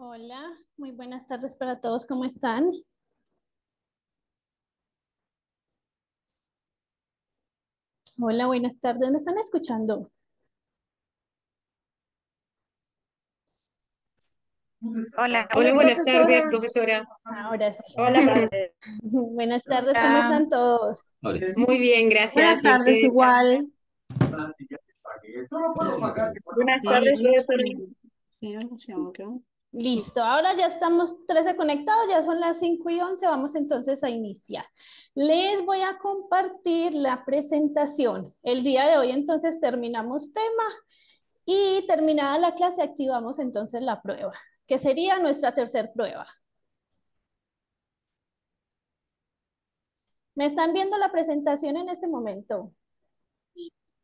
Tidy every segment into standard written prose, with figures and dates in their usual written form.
Hola, muy buenas tardes para todos, ¿cómo están? Hola, buenas tardes, ¿me están escuchando? Hola, Hola, Hola, buenas tardes, profesora. profesora. Ahora sí. Hola, Buenas tardes, ¿cómo hola. están todos? Muy bien, Buenas gracias. ¿Y tardes, usted? igual. Buenas tardes, Sí, profesora. sí, sí, ok. Listo, ahora ya estamos 13 conectados, ya son las 5:11, vamos entonces a iniciar. Les voy a compartir la presentación. El día de hoy entonces terminamos tema y terminada la clase activamos entonces la prueba, que sería nuestra tercer prueba. ¿Me están viendo la presentación en este momento?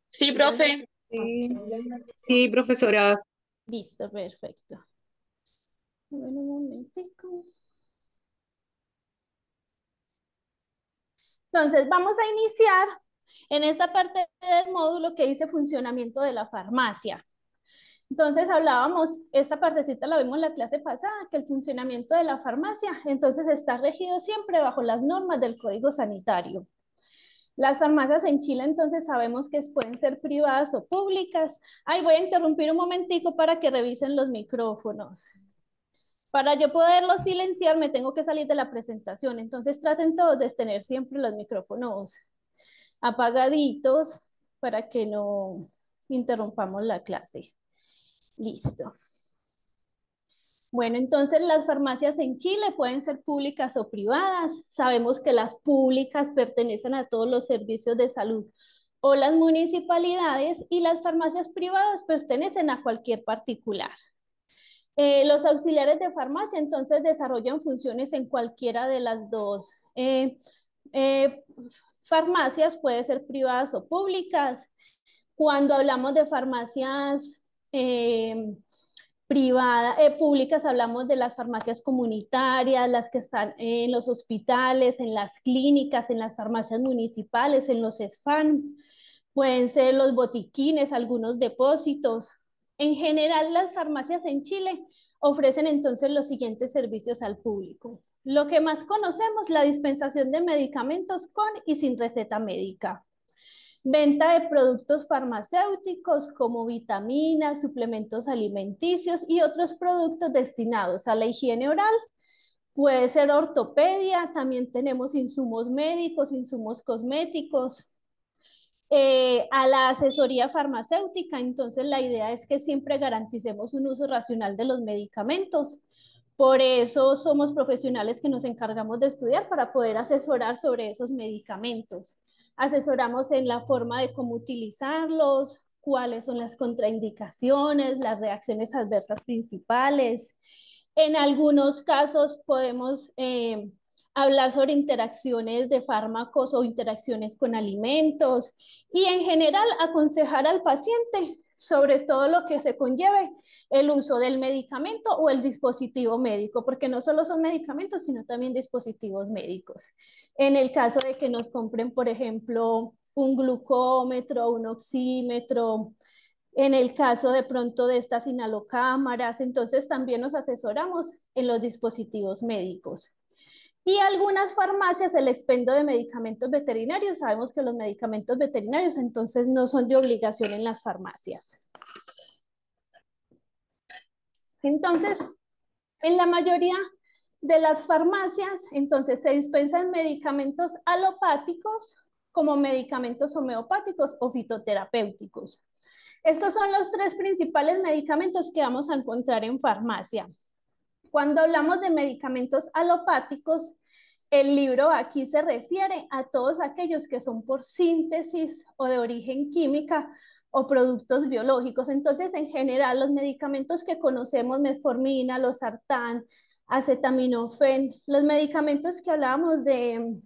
Sí, profe. sí. Sí, profesora. Listo, perfecto. Bueno, un momentico. Entonces, vamos a iniciar en esta parte del módulo que dice funcionamiento de la farmacia. Entonces hablábamos, esta partecita la vimos en la clase pasada, que el funcionamiento de la farmacia, entonces está regido siempre bajo las normas del Código Sanitario. Las farmacias en Chile, entonces sabemos que pueden ser privadas o públicas. Ay, voy a interrumpir un momentico para que revisen los micrófonos. Para yo poderlos silenciar, me tengo que salir de la presentación. Entonces traten todos de tener siempre los micrófonos apagaditos para que no interrumpamos la clase. Listo. Bueno, entonces las farmacias en Chile pueden ser públicas o privadas. Sabemos que las públicas pertenecen a todos los servicios de salud o las municipalidades y las farmacias privadas pertenecen a cualquier particular. Los auxiliares de farmacia entonces desarrollan funciones en cualquiera de las dos eh, farmacias, puede ser privadas o públicas. Cuando hablamos de farmacias privadas, públicas, hablamos de las farmacias comunitarias, las que están en los hospitales, en las clínicas, en las farmacias municipales, en los SFAN, pueden ser los botiquines, algunos depósitos. En general, las farmacias en Chile ofrecen entonces los siguientes servicios al público. Lo que más conocemos, la dispensación de medicamentos con y sin receta médica. Venta de productos farmacéuticos como vitaminas, suplementos alimenticios y otros productos destinados a la higiene oral. Puede ser ortopedia, también tenemos insumos médicos, insumos cosméticos, a la asesoría farmacéutica. Entonces, la idea es que siempre garanticemos un uso racional de los medicamentos. Por eso somos profesionales que nos encargamos de estudiar para poder asesorar sobre esos medicamentos. Asesoramos en la forma de cómo utilizarlos, cuáles son las contraindicaciones, las reacciones adversas principales. En algunos casos podemos hablar sobre interacciones de fármacos o interacciones con alimentos y en general aconsejar al paciente sobre todo lo que se conlleve el uso del medicamento o el dispositivo médico, porque no solo son medicamentos, sino también dispositivos médicos. En el caso de que nos compren, por ejemplo, un glucómetro, un oxímetro, en el caso de pronto de estas inhalocámaras, entonces también nos asesoramos en los dispositivos médicos. Y algunas farmacias, el expendio de medicamentos veterinarios, sabemos que los medicamentos veterinarios entonces no son de obligación en las farmacias. Entonces, en la mayoría de las farmacias, entonces se dispensan medicamentos alopáticos como medicamentos homeopáticos o fitoterapéuticos. Estos son los tres principales medicamentos que vamos a encontrar en farmacia. Cuando hablamos de medicamentos alopáticos, el libro aquí se refiere a todos aquellos que son por síntesis o de origen química o productos biológicos. Entonces, en general, los medicamentos que conocemos, metformina, losartán, acetaminofén, los medicamentos que hablábamos de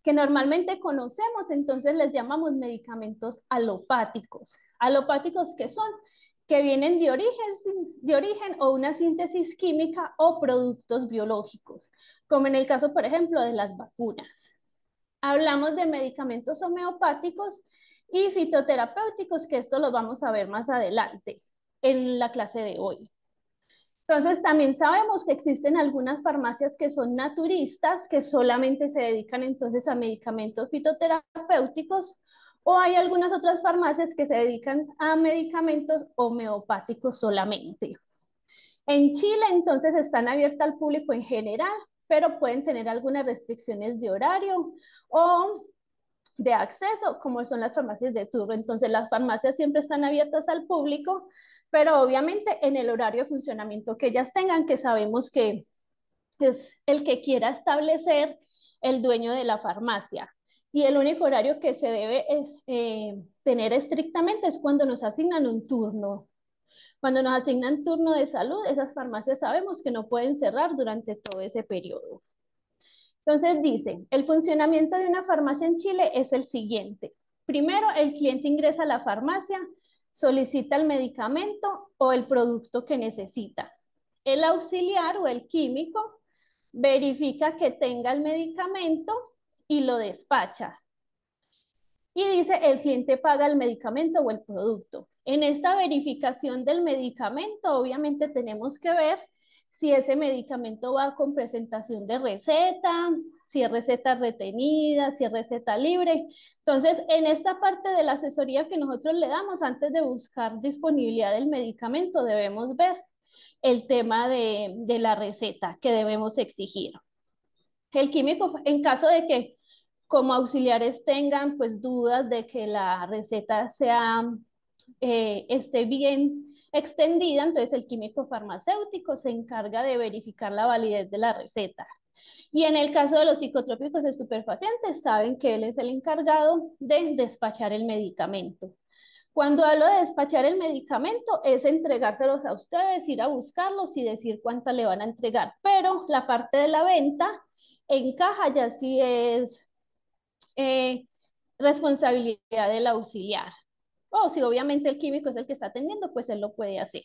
que normalmente conocemos, entonces les llamamos medicamentos alopáticos. Alopáticos que son que vienen de origen o una síntesis química o productos biológicos, como en el caso, por ejemplo, de las vacunas. Hablamos de medicamentos homeopáticos y fitoterapéuticos, que esto lo vamos a ver más adelante en la clase de hoy. Entonces, también sabemos que existen algunas farmacias que son naturistas, que solamente se dedican entonces a medicamentos fitoterapéuticos, o hay algunas otras farmacias que se dedican a medicamentos homeopáticos solamente. En Chile, entonces, están abiertas al público en general, pero pueden tener algunas restricciones de horario o de acceso, como son las farmacias de turno. Entonces, las farmacias siempre están abiertas al público, pero obviamente en el horario de funcionamiento que ellas tengan, que sabemos que es el que quiera establecer el dueño de la farmacia. Y el único horario que se debe tener estrictamente es cuando nos asignan un turno. Cuando nos asignan turno de salud, esas farmacias sabemos que no pueden cerrar durante todo ese periodo. Entonces dice, el funcionamiento de una farmacia en Chile es el siguiente. Primero, el cliente ingresa a la farmacia, solicita el medicamento o el producto que necesita. El auxiliar o el químico verifica que tenga el medicamento y lo despacha. Y dice, el cliente paga el medicamento o el producto. En esta verificación del medicamento, obviamente tenemos que ver si ese medicamento va con presentación de receta, si es receta retenida, si es receta libre. Entonces, en esta parte de la asesoría que nosotros le damos antes de buscar disponibilidad del medicamento, debemos ver el tema de la receta que debemos exigir. El químico, en caso de que como auxiliares tengan pues dudas de que la receta sea, esté bien extendida, entonces el químico farmacéutico se encarga de verificar la validez de la receta. Y en el caso de los psicotrópicos estupefacientes, saben que él es el encargado de despachar el medicamento. Cuando hablo de despachar el medicamento, es entregárselos a ustedes, ir a buscarlos y decir cuánta le van a entregar. Pero la parte de la venta en caja ya sí es responsabilidad del auxiliar. O si obviamente el químico es el que está atendiendo, pues él lo puede hacer.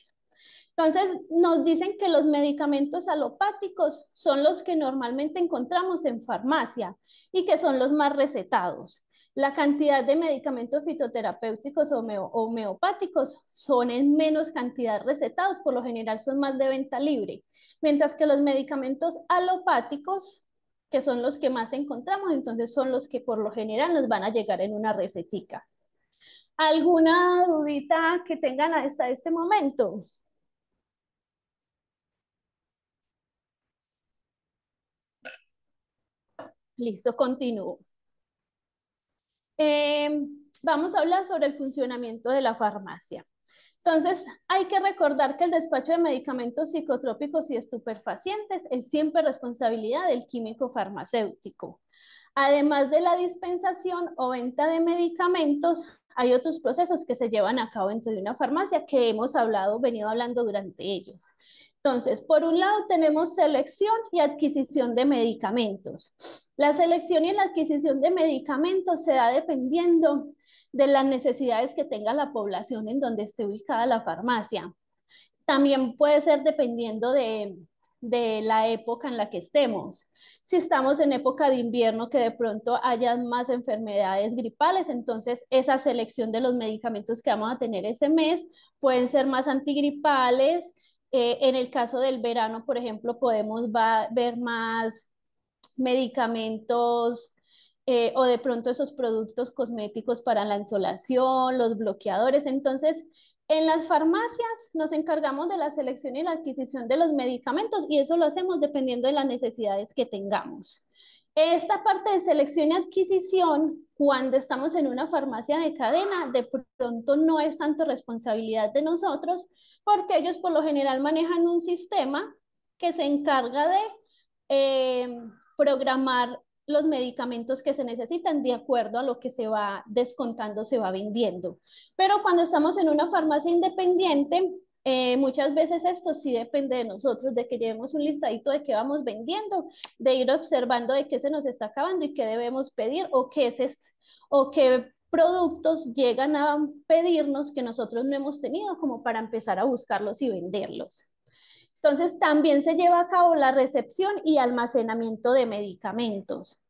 Entonces, nos dicen que los medicamentos alopáticos son los que normalmente encontramos en farmacia y que son los más recetados. La cantidad de medicamentos fitoterapéuticos o homeopáticos son en menos cantidad recetados, por lo general son más de venta libre, mientras que los medicamentos alopáticos, que son los que más encontramos, entonces son los que por lo general nos van a llegar en una recetica. ¿Alguna dudita que tengan hasta este momento? Listo, continúo. Vamos a hablar sobre el funcionamiento de la farmacia. Entonces, hay que recordar que el despacho de medicamentos psicotrópicos y estupefacientes es siempre responsabilidad del químico farmacéutico. Además de la dispensación o venta de medicamentos, hay otros procesos que se llevan a cabo dentro de una farmacia que hemos venido hablando durante ellos. Entonces, por un lado tenemos selección y adquisición de medicamentos. La selección y la adquisición de medicamentos se da dependiendo de las necesidades que tenga la población en donde esté ubicada la farmacia. También puede ser dependiendo de la época en la que estemos. Si estamos en época de invierno, que de pronto haya más enfermedades gripales, entonces esa selección de los medicamentos que vamos a tener ese mes pueden ser más antigripales. En el caso del verano, por ejemplo, podemos ver más medicamentos o de pronto esos productos cosméticos para la insolación, los bloqueadores. Entonces, en las farmacias nos encargamos de la selección y la adquisición de los medicamentos y eso lo hacemos dependiendo de las necesidades que tengamos. Esta parte de selección y adquisición, cuando estamos en una farmacia de cadena, de pronto no es tanto responsabilidad de nosotros, porque ellos por lo general manejan un sistema que se encarga de programar los medicamentos que se necesitan de acuerdo a lo que se va descontando, se va vendiendo. Pero cuando estamos en una farmacia independiente, muchas veces esto sí depende de nosotros, de que llevemos un listadito de qué vamos vendiendo, de ir observando de qué se nos está acabando y qué debemos pedir o qué productos llegan a pedirnos que nosotros no hemos tenido como para empezar a buscarlos y venderlos. Entonces, también se lleva a cabo la recepción y almacenamiento de medicamentos.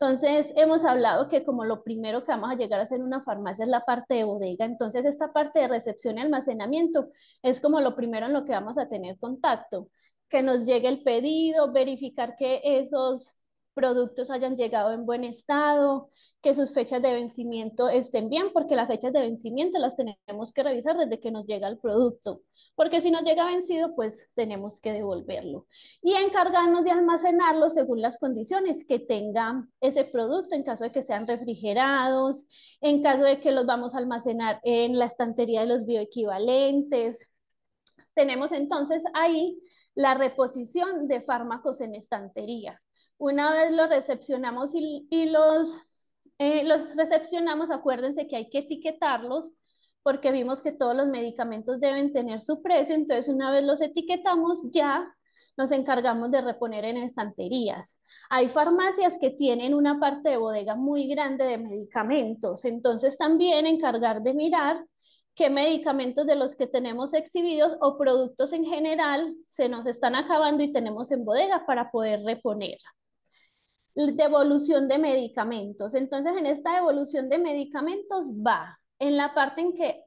Entonces, hemos hablado que como lo primero que vamos a llegar a hacer en una farmacia es la parte de bodega. Entonces, esta parte de recepción y almacenamiento es como lo primero en lo que vamos a tener contacto. Que nos llegue el pedido, verificar que esos productos hayan llegado en buen estado, que sus fechas de vencimiento estén bien, porque las fechas de vencimiento las tenemos que revisar desde que nos llega el producto, porque si nos llega vencido, pues tenemos que devolverlo. Y encargarnos de almacenarlo según las condiciones que tenga ese producto, en caso de que sean refrigerados, en caso de que los vamos a almacenar en la estantería de los bioequivalentes. Tenemos entonces ahí la reposición de fármacos en estantería. Una vez los recepcionamos y los recepcionamos, acuérdense que hay que etiquetarlos porque vimos que todos los medicamentos deben tener su precio, entonces una vez los etiquetamos ya nos encargamos de reponer en estanterías. Hay farmacias que tienen una parte de bodega muy grande de medicamentos, entonces también encargar de mirar qué medicamentos de los que tenemos exhibidos o productos en general se nos están acabando y tenemos en bodega para poder reponer. Devolución de medicamentos. Entonces, en esta devolución de medicamentos va en la parte en que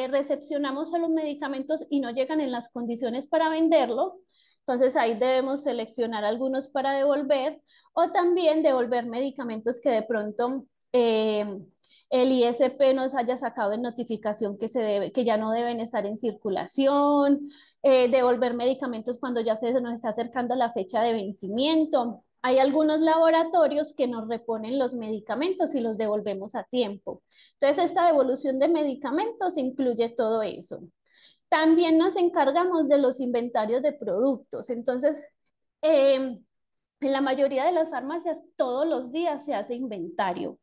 recepcionamos los medicamentos y no llegan en las condiciones para venderlo. Entonces, ahí debemos seleccionar algunos para devolver o también devolver medicamentos que de pronto el ISP nos haya sacado en notificación que ya no deben estar en circulación, devolver medicamentos cuando ya se nos está acercando la fecha de vencimiento. Hay algunos laboratorios que nos reponen los medicamentos y los devolvemos a tiempo. Entonces, esta devolución de medicamentos incluye todo eso. También nos encargamos de los inventarios de productos. Entonces, en la mayoría de las farmacias, todos los días se hace inventario.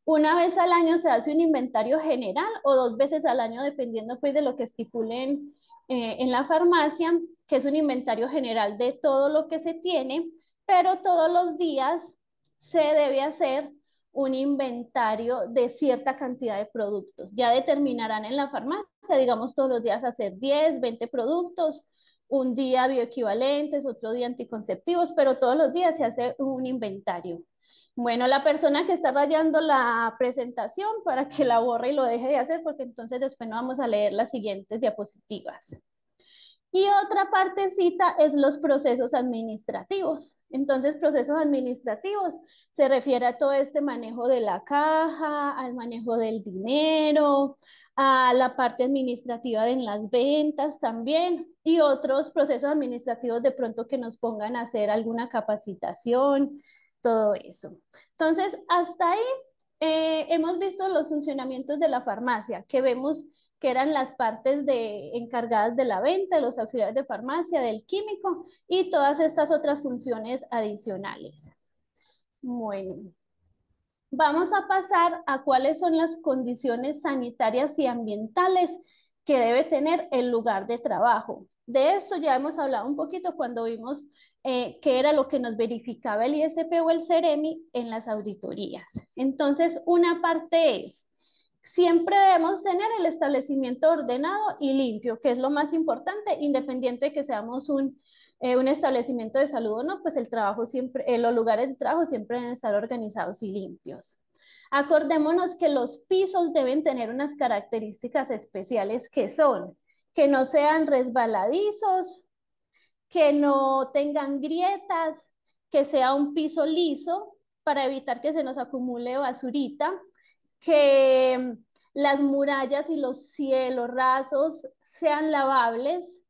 Una vez al año se hace un inventario general o 2 veces al año, dependiendo pues de lo que estipulen en la farmacia, que es un inventario general de todo lo que se tiene, pero todos los días se debe hacer un inventario de cierta cantidad de productos. Ya determinarán en la farmacia, digamos todos los días hacer 10, 20 productos, un día bioequivalentes, otro día anticonceptivos, pero todos los días se hace un inventario. Bueno, la persona que está rayando la presentación para que la borre y lo deje de hacer, porque entonces después no vamos a leer las siguientes diapositivas. Y otra partecita es los procesos administrativos. Entonces, procesos administrativos se refiere a todo este manejo de la caja, al manejo del dinero, a la parte administrativa en las ventas también, y otros procesos administrativos de pronto que nos pongan a hacer alguna capacitación, todo eso. Entonces, hasta ahí hemos visto los funcionamientos de la farmacia, que vemos que eran las partes encargadas de la venta, de los auxiliares de farmacia, del químico y todas estas otras funciones adicionales. Bueno, vamos a pasar a cuáles son las condiciones sanitarias y ambientales que debe tener el lugar de trabajo. De esto ya hemos hablado un poquito cuando vimos qué era lo que nos verificaba el ISP o el CEREMI en las auditorías. Entonces, una parte es, siempre debemos tener el establecimiento ordenado y limpio, que es lo más importante, independiente de que seamos un establecimiento de salud o no, pues el trabajo siempre, los lugares de trabajo siempre deben estar organizados y limpios. Acordémonos que los pisos deben tener unas características especiales que son que no sean resbaladizos, que no tengan grietas, que sea un piso liso para evitar que se nos acumule basurita, que las murallas y los cielos rasos sean lavables,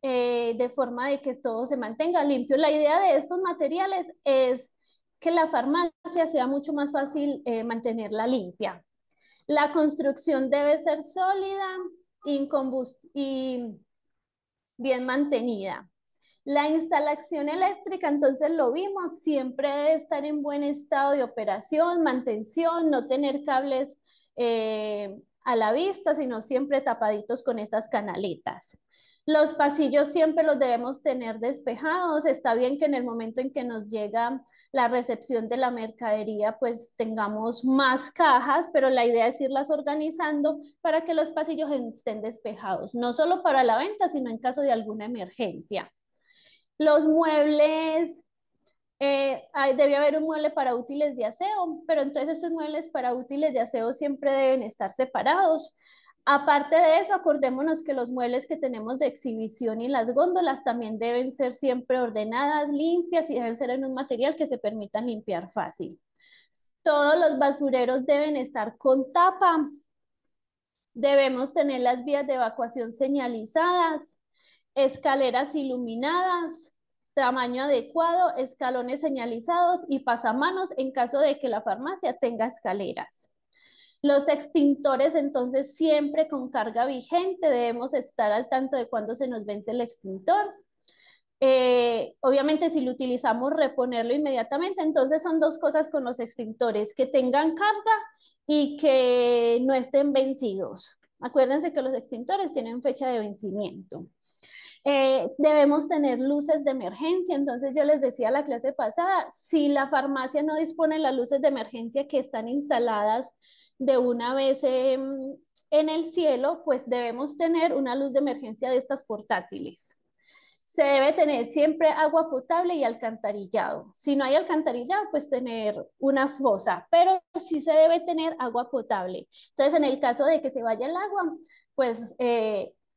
de forma de que todo se mantenga limpio. La idea de estos materiales es que la farmacia sea mucho más fácil mantenerla limpia. La construcción debe ser sólida y bien mantenida. La instalación eléctrica, entonces lo vimos, siempre debe estar en buen estado de operación, mantención, no tener cables a la vista, sino siempre tapaditos con estas canaletas. Los pasillos siempre los debemos tener despejados. Está bien que en el momento en que nos llega la recepción de la mercadería, pues tengamos más cajas, pero la idea es irlas organizando para que los pasillos estén despejados, no solo para la venta, sino en caso de alguna emergencia. Los muebles Debe haber un mueble para útiles de aseo, pero entonces estos muebles para útiles de aseo siempre deben estar separados. Aparte de eso, acordémonos que los muebles que tenemos de exhibición y las góndolas también deben ser siempre ordenadas, limpias y deben ser en un material que se permitan limpiar fácil. Todos los basureros deben estar con tapa. Debemos tener las vías de evacuación señalizadas, escaleras iluminadas, tamaño adecuado, escalones señalizados y pasamanos en caso de que la farmacia tenga escaleras. Los extintores, entonces, siempre con carga vigente, debemos estar al tanto de cuándo se nos vence el extintor. Obviamente, si lo utilizamos, reponerlo inmediatamente. Entonces, son dos cosas con los extintores, que tengan carga y que no estén vencidos. Acuérdense que los extintores tienen fecha de vencimiento. Debemos tener luces de emergencia. Entonces yo les decía la clase pasada, si la farmacia no dispone de las luces de emergencia que están instaladas de una vez en el cielo, pues debemos tener una luz de emergencia de estas portátiles. Se debe tener siempre agua potable y alcantarillado. Si no hay alcantarillado, pues tener una fosa, pero sí se debe tener agua potable. Entonces, en el caso de que se vaya el agua, pues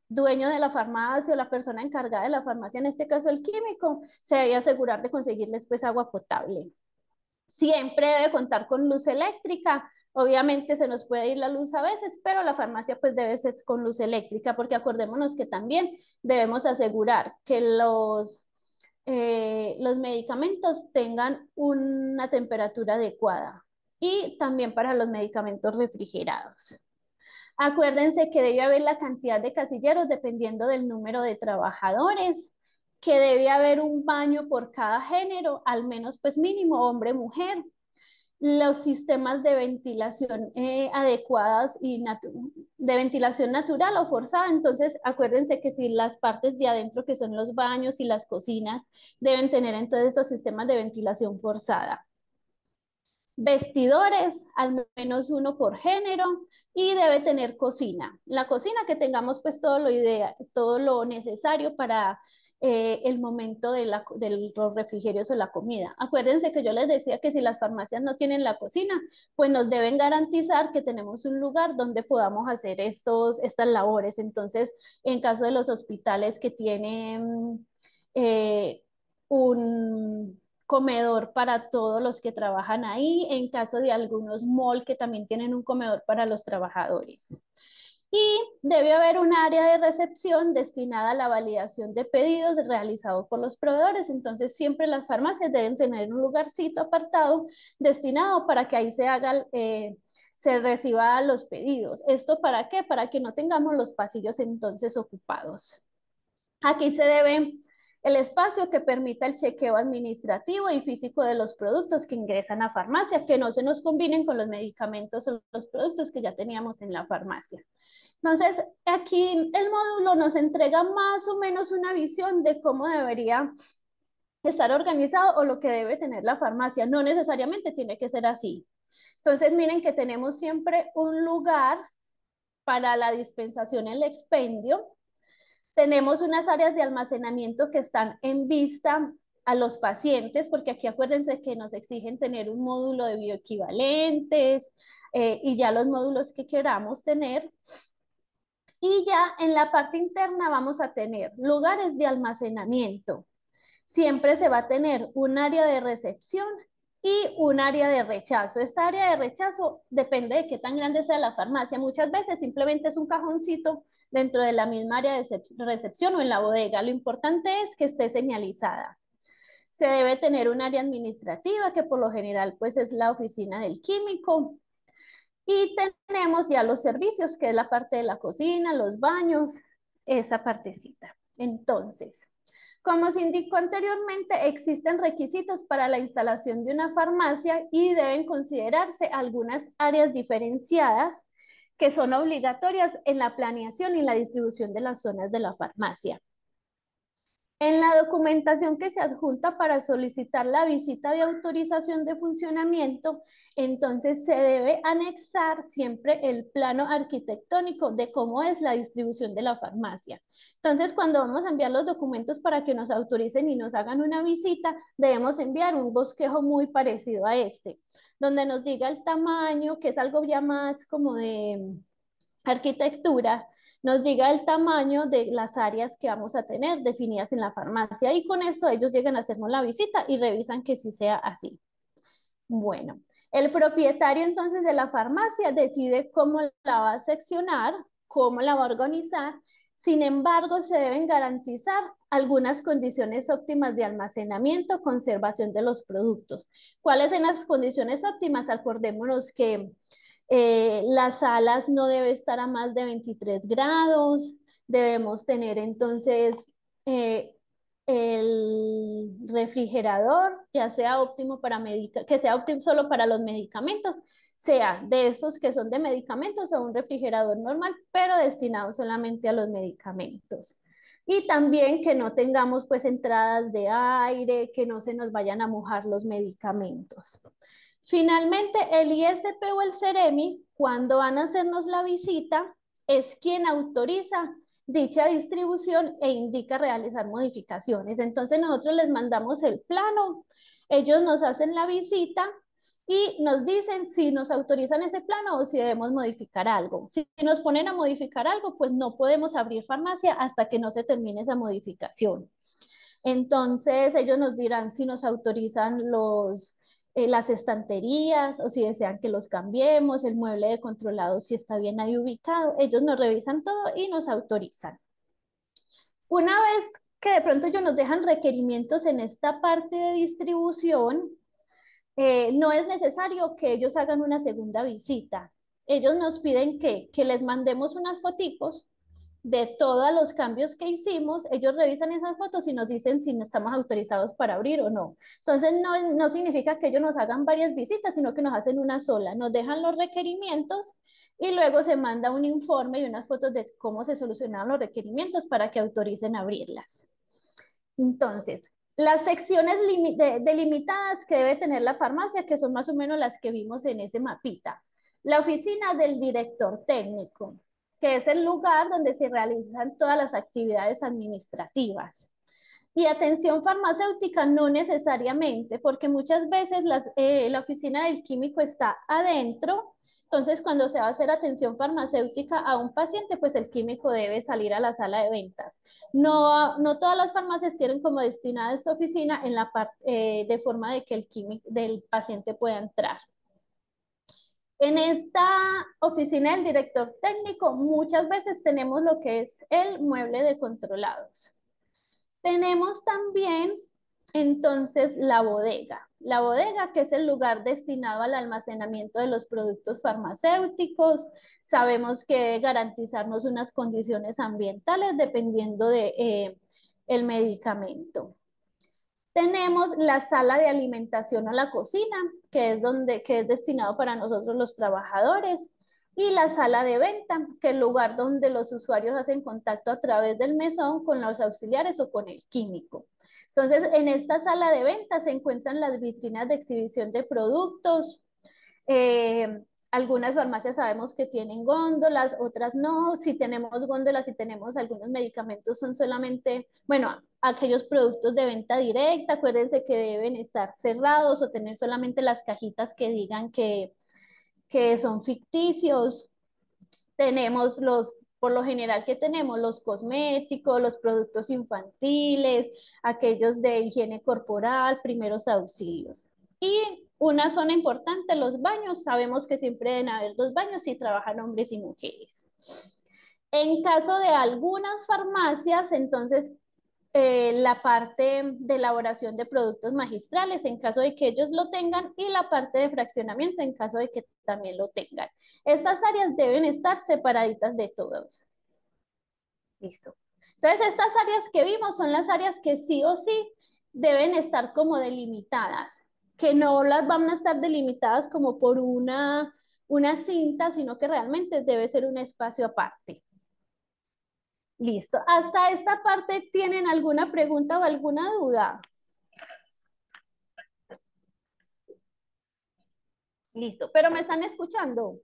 dueño de la farmacia o la persona encargada de la farmacia, en este caso el químico, se debe asegurar de conseguirles pues agua potable. Siempre debe contar con luz eléctrica. Obviamente se nos puede ir la luz a veces, pero la farmacia pues debe ser con luz eléctrica, porque acordémonos que también debemos asegurar que los medicamentos tengan una temperatura adecuada y también para los medicamentos refrigerados. Acuérdense que debe haber la cantidad de casilleros dependiendo del número de trabajadores, que debe haber un baño por cada género, al menos pues mínimo hombre-mujer. Los sistemas de ventilación adecuadas y de ventilación natural o forzada. Entonces, acuérdense que si las partes de adentro, que son los baños y las cocinas, deben tener entonces estos sistemas de ventilación forzada. Vestidores, al menos uno por género, y debe tener cocina. La cocina que tengamos pues todo lo necesario para el momento de los refrigerios o la comida. Acuérdense que yo les decía que si las farmacias no tienen la cocina, pues nos deben garantizar que tenemos un lugar donde podamos hacer estas labores. Entonces, en caso de los hospitales que tienen un comedor para todos los que trabajan ahí, en caso de algunos malls que también tienen un comedor para los trabajadores. Y debe haber un área de recepción destinada a la validación de pedidos realizados por los proveedores. Entonces, siempre las farmacias deben tener un lugarcito apartado destinado para que ahí se reciban los pedidos. ¿Esto para qué? Para que no tengamos los pasillos entonces ocupados. Aquí se debe el espacio que permita el chequeo administrativo y físico de los productos que ingresan a farmacia, que no se nos combinen con los medicamentos o los productos que ya teníamos en la farmacia. Entonces, aquí el módulo nos entrega más o menos una visión de cómo debería estar organizado o lo que debe tener la farmacia. No necesariamente tiene que ser así. Entonces, miren que tenemos siempre un lugar para la dispensación, el expendio. Tenemos unas áreas de almacenamiento que están en vista a los pacientes, porque aquí acuérdense que nos exigen tener un módulo de bioequivalentes y ya los módulos que queramos tener. Y ya en la parte interna vamos a tener lugares de almacenamiento. Siempre se va a tener un área de recepción y un área de rechazo. Esta área de rechazo depende de qué tan grande sea la farmacia. Muchas veces simplemente es un cajoncito dentro de la misma área de recepción o en la bodega. Lo importante es que esté señalizada. Se debe tener un área administrativa que por lo general pues es la oficina del químico. Y tenemos ya los servicios, que es la parte de la cocina, los baños, esa partecita. Entonces, como se indicó anteriormente, existen requisitos para la instalación de una farmacia y deben considerarse algunas áreas diferenciadas que son obligatorias en la planeación y la distribución de las zonas de la farmacia. En la documentación que se adjunta para solicitar la visita de autorización de funcionamiento, entonces se debe anexar siempre el plano arquitectónico de cómo es la distribución de la farmacia. Entonces, cuando vamos a enviar los documentos para que nos autoricen y nos hagan una visita, debemos enviar un bosquejo muy parecido a este, donde nos diga el tamaño, que es algo ya más como de arquitectura, nos diga el tamaño de las áreas que vamos a tener definidas en la farmacia y con eso ellos llegan a hacernos la visita y revisan que sí sea así. Bueno, el propietario entonces de la farmacia decide cómo la va a seccionar, cómo la va a organizar. Sin embargo, se deben garantizar algunas condiciones óptimas de almacenamiento, conservación de los productos. ¿Cuáles son las condiciones óptimas? Acordémonos que las salas no debe estar a más de 23 grados, debemos tener entonces eh, el refrigerador, ya sea óptimo para que sea óptimo solo para los medicamentos, sea de esos que son de medicamentos o un refrigerador normal, pero destinado solamente a los medicamentos. Y también que no tengamos pues entradas de aire, que no se nos vayan a mojar los medicamentos. Finalmente, el ISP o el CEREMI, cuando van a hacernos la visita, es quien autoriza dicha distribución e indica realizar modificaciones. Entonces nosotros les mandamos el plano, ellos nos hacen la visita y nos dicen si nos autorizan ese plano o si debemos modificar algo. Si nos ponen a modificar algo, pues no podemos abrir farmacia hasta que no se termine esa modificación. Entonces ellos nos dirán si nos autorizan las estanterías o si desean que los cambiemos, el mueble de controlado si está bien ahí ubicado. Ellos nos revisan todo y nos autorizan. Una vez que de pronto ellos nos dejan requerimientos en esta parte de distribución, no es necesario que ellos hagan una segunda visita. Ellos nos piden que les mandemos unas foticos de todos los cambios que hicimos, ellos revisan esas fotos y nos dicen si estamos autorizados para abrir o no. Entonces, no significa que ellos nos hagan varias visitas, sino que nos hacen una sola. Nos dejan los requerimientos y luego se manda un informe y unas fotos de cómo se solucionaron los requerimientos para que autoricen abrirlas. Entonces, las secciones delimitadas que debe tener la farmacia, que son más o menos las que vimos en ese mapita. La oficina del director técnico, que es el lugar donde se realizan todas las actividades administrativas. Y atención farmacéutica no necesariamente, porque muchas veces la oficina del químico está adentro, entonces cuando se va a hacer atención farmacéutica a un paciente, pues el químico debe salir a la sala de ventas. No todas las farmacias tienen como destinada esta oficina en la parte, de forma de que el químico del paciente pueda entrar. En esta oficina del director técnico muchas veces tenemos lo que es el mueble de controlados. Tenemos también entonces la bodega. La bodega, que es el lugar destinado al almacenamiento de los productos farmacéuticos. Sabemos que debe garantizarnos unas condiciones ambientales dependiendo de el medicamento. Tenemos la sala de alimentación o la cocina, que es destinado para nosotros los trabajadores, y la sala de venta, que es el lugar donde los usuarios hacen contacto a través del mesón con los auxiliares o con el químico. Entonces, en esta sala de venta se encuentran las vitrinas de exhibición de productos. Algunas farmacias sabemos que tienen góndolas, otras no. Si tenemos góndolas, si tenemos algunos medicamentos, son solamente, bueno, aquellos productos de venta directa. Acuérdense que deben estar cerrados o tener solamente las cajitas que digan que son ficticios. Tenemos por lo general que tenemos los cosméticos, los productos infantiles, aquellos de higiene corporal, primeros auxilios. Y una zona importante, los baños. Sabemos que siempre deben haber dos baños si trabajan hombres y mujeres. En caso de algunas farmacias, entonces la parte de elaboración de productos magistrales en caso de que ellos lo tengan y la parte de fraccionamiento en caso de que también lo tengan. Estas áreas deben estar separaditas de todos. Listo. Entonces, estas áreas que vimos son las áreas que sí o sí deben estar como delimitadas, que no las van a estar delimitadas como por una cinta, sino que realmente debe ser un espacio aparte. Listo. ¿Hasta esta parte tienen alguna pregunta o alguna duda? Listo, pero ¿me están escuchando?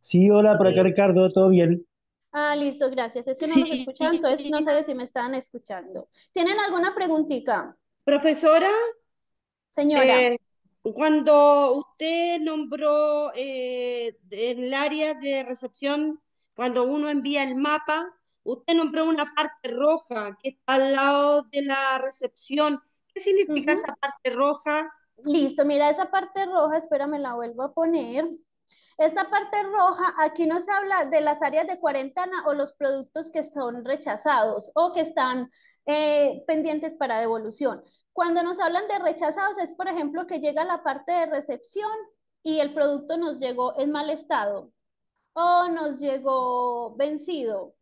Sí, hola, por acá Ricardo, ¿todo bien? Ah, listo, gracias. Es que no los Sí, escuchaba, entonces no sabía si me estaban escuchando. ¿Tienen alguna preguntita, profesora, señora? eh, cuando usted nombró en el área de recepción, cuando uno envía el mapa, usted nombró una parte roja que está al lado de la recepción. ¿Qué significa Ujú. esa parte roja? Listo, mira esa parte roja, espérame, la vuelvo a poner. Esta parte roja, aquí nos habla de las áreas de cuarentena o los productos que son rechazados o que están pendientes para devolución. Cuando nos hablan de rechazados es, por ejemplo, que llega la parte de recepción y el producto nos llegó en mal estado o nos llegó vencido.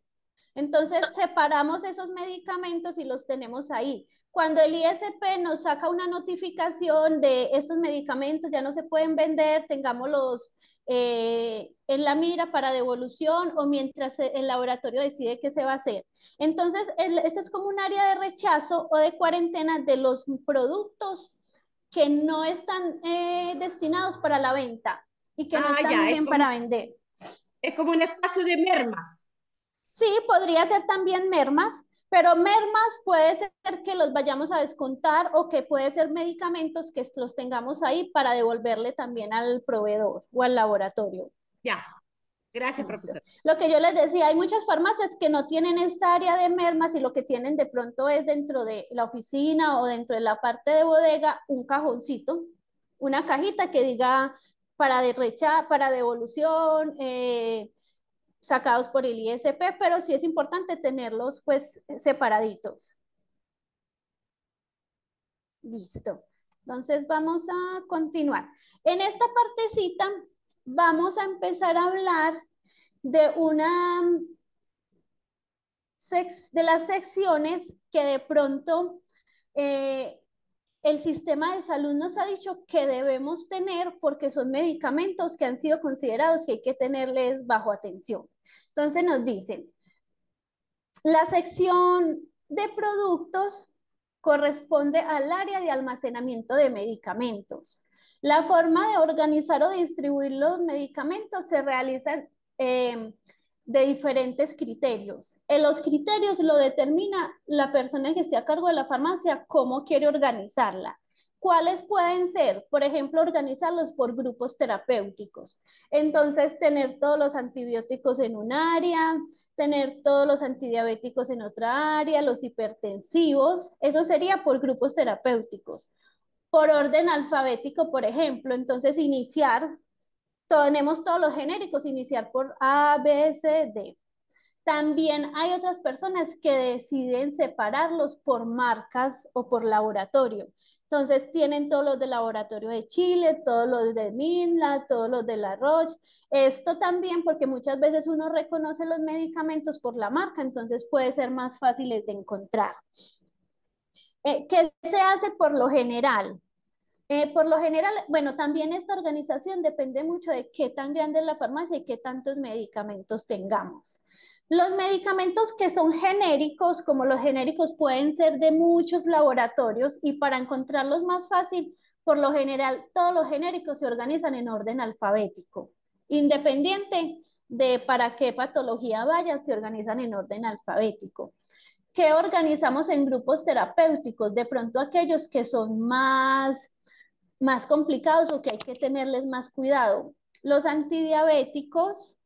Entonces, separamos esos medicamentos y los tenemos ahí. Cuando el ISP nos saca una notificación de estos medicamentos ya no se pueden vender, tengámoslos en la mira para devolución o mientras el laboratorio decide qué se va a hacer. Entonces, este es como un área de rechazo o de cuarentena de los productos que no están destinados para la venta y que no Ah, ya, están bien para vender. es como un espacio de mermas. Sí, podría ser también mermas, pero mermas puede ser que los vayamos a descontar o que puede ser medicamentos que los tengamos ahí para devolverle también al proveedor o al laboratorio. Ya, gracias, Listo. profesora. Lo que yo les decía, hay muchas farmacias que no tienen esta área de mermas y lo que tienen de pronto es dentro de la oficina o dentro de la parte de bodega un cajoncito, una cajita que diga para devolución, sacados por el ISP, pero sí es importante tenerlos pues separaditos. Listo. Entonces vamos a continuar. En esta partecita vamos a empezar a hablar de de las secciones que de pronto eh, el sistema de salud nos ha dicho que debemos tener porque son medicamentos que han sido considerados que hay que tenerles bajo atención. Entonces nos dicen, la sección de productos corresponde al área de almacenamiento de medicamentos. La forma de organizar o distribuir los medicamentos se realiza de diferentes criterios. En los criterios lo determina la persona que esté a cargo de la farmacia, cómo quiere organizarla. ¿Cuáles pueden ser? Por ejemplo, organizarlos por grupos terapéuticos. Entonces, tener todos los antibióticos en un área, tener todos los antidiabéticos en otra área, los hipertensivos, eso sería por grupos terapéuticos. Por orden alfabético, por ejemplo, entonces iniciar, tenemos todos los genéricos, iniciar por A, B, C, D. También hay otras personas que deciden separarlos por marcas o por laboratorio. Entonces tienen todos los del laboratorio de Chile, todos los de Minla, todos los de La Roche. Esto también porque muchas veces uno reconoce los medicamentos por la marca, entonces puede ser más fáciles de encontrar. ¿Qué se hace por lo general? Por lo general, bueno, también esta organización depende mucho de qué tan grande es la farmacia y qué tantos medicamentos tengamos. Los medicamentos que son genéricos, como los genéricos pueden ser de muchos laboratorios y para encontrarlos más fácil, por lo general, todos los genéricos se organizan en orden alfabético. Independiente de para qué patología vaya, se organizan en orden alfabético. ¿Qué organizamos en grupos terapéuticos? De pronto aquellos que son más complicados o que hay que tenerles más cuidado. Los antidiabéticos,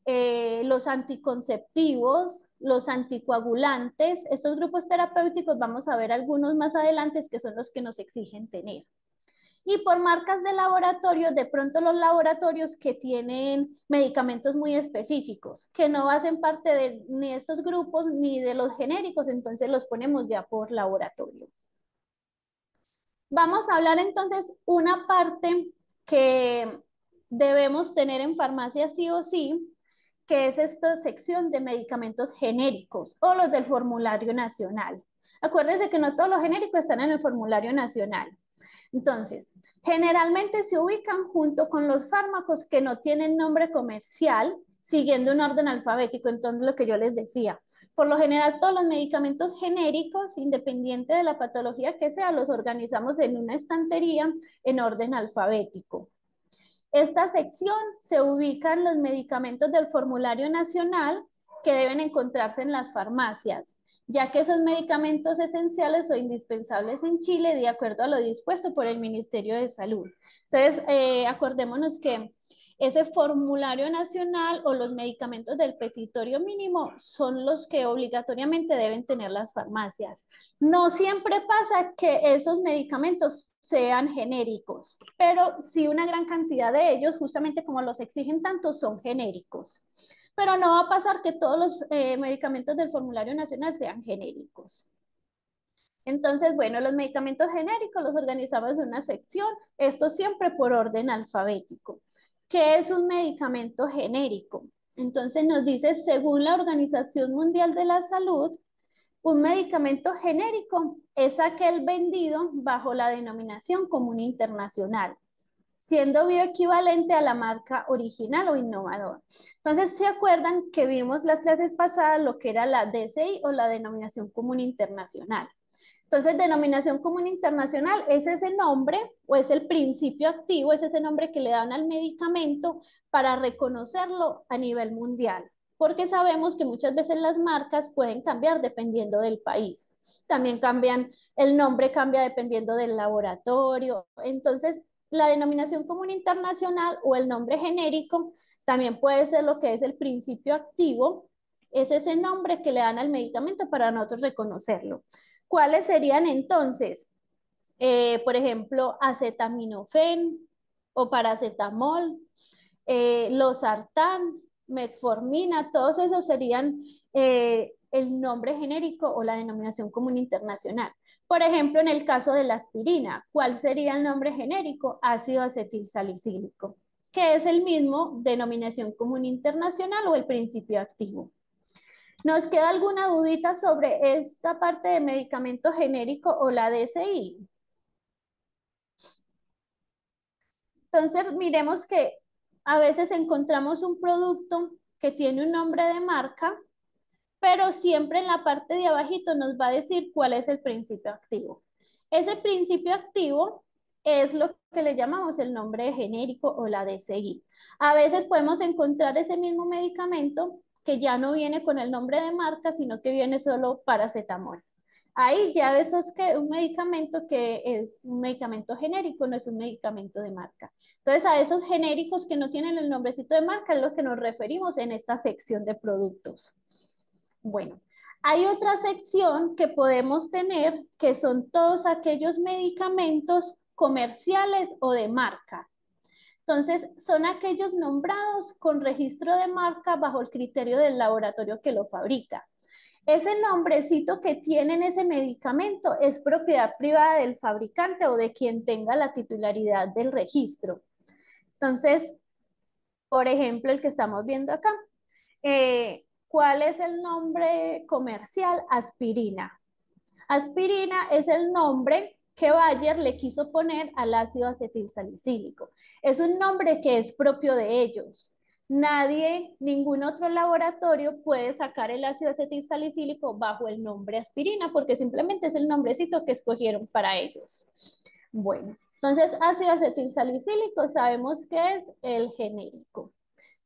los anticonceptivos, los anticoagulantes, estos grupos terapéuticos vamos a ver algunos más adelante que son los que nos exigen tener. Y por marcas de laboratorio, de pronto los laboratorios que tienen medicamentos muy específicos, que no hacen parte de ni de estos grupos ni de los genéricos, entonces los ponemos ya por laboratorio. Vamos a hablar entonces una parte que debemos tener en farmacia sí o sí, que es esta sección de medicamentos genéricos o los del formulario nacional. Acuérdense que no todos los genéricos están en el formulario nacional. Entonces, generalmente se ubican junto con los fármacos que no tienen nombre comercial, siguiendo un orden alfabético. Entonces, lo que yo les decía, por lo general, todos los medicamentos genéricos, independiente de la patología que sea, los organizamos en una estantería en orden alfabético. Esta sección se ubican los medicamentos del formulario nacional que deben encontrarse en las farmacias, ya que son medicamentos esenciales o indispensables en Chile de acuerdo a lo dispuesto por el Ministerio de Salud. Entonces, acordémonos que ese formulario nacional o los medicamentos del petitorio mínimo son los que obligatoriamente deben tener las farmacias. No siempre pasa que esos medicamentos sean genéricos, pero sí una gran cantidad de ellos, justamente como los exigen tanto, son genéricos. Pero no va a pasar que todos los medicamentos del formulario nacional sean genéricos. Entonces, bueno, los medicamentos genéricos los organizamos en una sección, esto siempre por orden alfabético. ¿Qué es un medicamento genérico? Entonces nos dice, según la Organización Mundial de la Salud, un medicamento genérico es aquel vendido bajo la denominación común internacional, siendo bioequivalente a la marca original o innovador. Entonces, ¿se acuerdan que vimos las clases pasadas lo que era la DCI o la denominación común internacional? Entonces, denominación común internacional es ese nombre o es el principio activo, es ese nombre que le dan al medicamento para reconocerlo a nivel mundial, porque sabemos que muchas veces las marcas pueden cambiar dependiendo del país. También cambian, el nombre cambia dependiendo del laboratorio. Entonces, la denominación común internacional o el nombre genérico también puede ser lo que es el principio activo, es ese nombre que le dan al medicamento para nosotros reconocerlo. ¿Cuáles serían entonces? Por ejemplo, acetaminofén o paracetamol, losartán, metformina, todos esos serían el nombre genérico o la denominación común internacional. Por ejemplo, en el caso de la aspirina, ¿cuál sería el nombre genérico? Ácido acetilsalicílico, que es el mismo denominación común internacional o el principio activo. ¿Nos queda alguna dudita sobre esta parte de medicamento genérico o la DSI? Entonces, miremos que a veces encontramos un producto que tiene un nombre de marca, pero siempre en la parte de abajito nos va a decir cuál es el principio activo. Ese principio activo es lo que le llamamos el nombre genérico o la DSI. A veces podemos encontrar ese mismo medicamento que ya no viene con el nombre de marca, sino que viene solo paracetamol. Ahí ya eso es que un medicamento que es un medicamento genérico, no es un medicamento de marca. Entonces, a esos genéricos que no tienen el nombrecito de marca es lo que nos referimos en esta sección de productos. Bueno, hay otra sección que podemos tener que son todos aquellos medicamentos comerciales o de marca. Entonces, son aquellos nombrados con registro de marca bajo el criterio del laboratorio que lo fabrica. Ese nombrecito que tiene en ese medicamento es propiedad privada del fabricante o de quien tenga la titularidad del registro. Entonces, por ejemplo, el que estamos viendo acá. ¿Cuál es el nombre comercial? Aspirina. Aspirina es el nombre que Bayer le quiso poner al ácido acetilsalicílico. Es un nombre que es propio de ellos. Nadie, ningún otro laboratorio puede sacar el ácido acetilsalicílico bajo el nombre aspirina porque simplemente es el nombrecito que escogieron para ellos. Bueno, entonces ácido acetilsalicílico sabemos que es el genérico.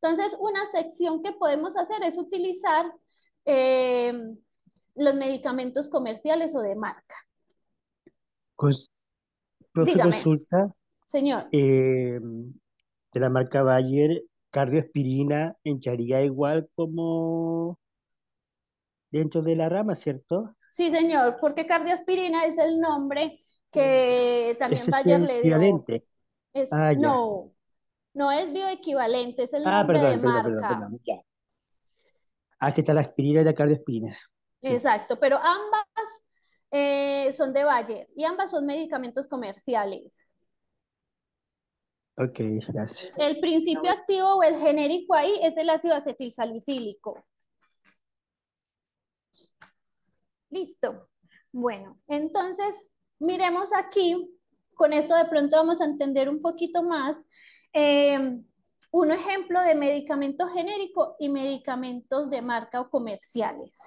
Entonces, una sección que podemos hacer es utilizar los medicamentos comerciales o de marca. Cons- Profe, Dígame, consulta señor. de la marca Bayer, cardioaspirina entraría igual como dentro de la rama, ¿cierto? Sí, señor, porque cardioaspirina es el nombre que también Ese sí Bayer es le dio. equivalente. Ah, ya. No, no es bioequivalente, es el Ah, nombre de marca. perdón, ya. Ah, es que está la aspirina y la cardioaspirina. Sí. Exacto, pero ambas son de Bayer y ambas son medicamentos comerciales. Ok, gracias. El principio activo o el genérico ahí es el ácido acetilsalicílico. Listo. Bueno, entonces miremos aquí Con esto de pronto vamos a entender un poquito más un ejemplo de medicamento genérico y medicamentos de marca o comerciales.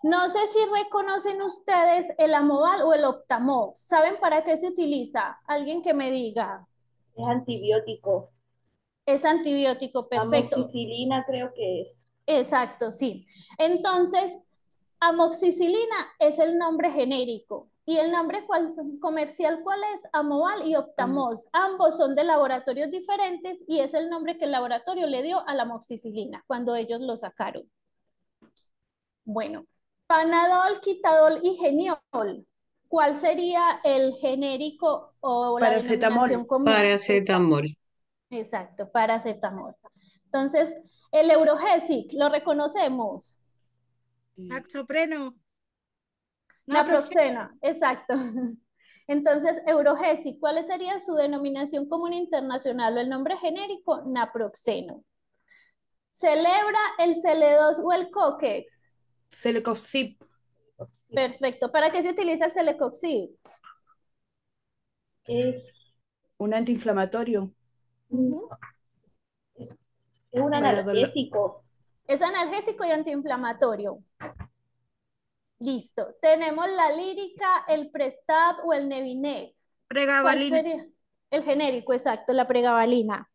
No sé si reconocen ustedes el Amoval o el Optamov. ¿Saben para qué se utiliza? Alguien que me diga. Es antibiótico. Es antibiótico, perfecto. Amoxicilina creo que es. Exacto, sí. Entonces, amoxicilina es el nombre genérico. ¿Y el nombre comercial cuál es? Amoval y Optamos. Ambos son de laboratorios diferentes y es el nombre que el laboratorio le dio a la amoxicilina cuando ellos lo sacaron. Bueno, Panadol, Quitadol y Geniol. ¿Cuál sería el genérico o la denominación Paracetamol. común? Paracetamol. Exacto, paracetamol. Entonces, el Eurogesic, ¿lo reconocemos? Naxopreno. Naproxeno, exacto. Entonces, Eurogesic, ¿cuál sería su denominación común internacional o el nombre genérico? Naproxeno. ¿Celebra el Cele2 o el Coquex? Celecoxib. Perfecto. ¿Para qué se utiliza el Celecoxib? Es Un antiinflamatorio. Ujú. un Para dolor. analgésico. Es analgésico y antiinflamatorio. Listo. Tenemos la lírica, el Prestab o el Nevinex. ¿Cuál Pregabalina. sería? El genérico, exacto, la pregabalina.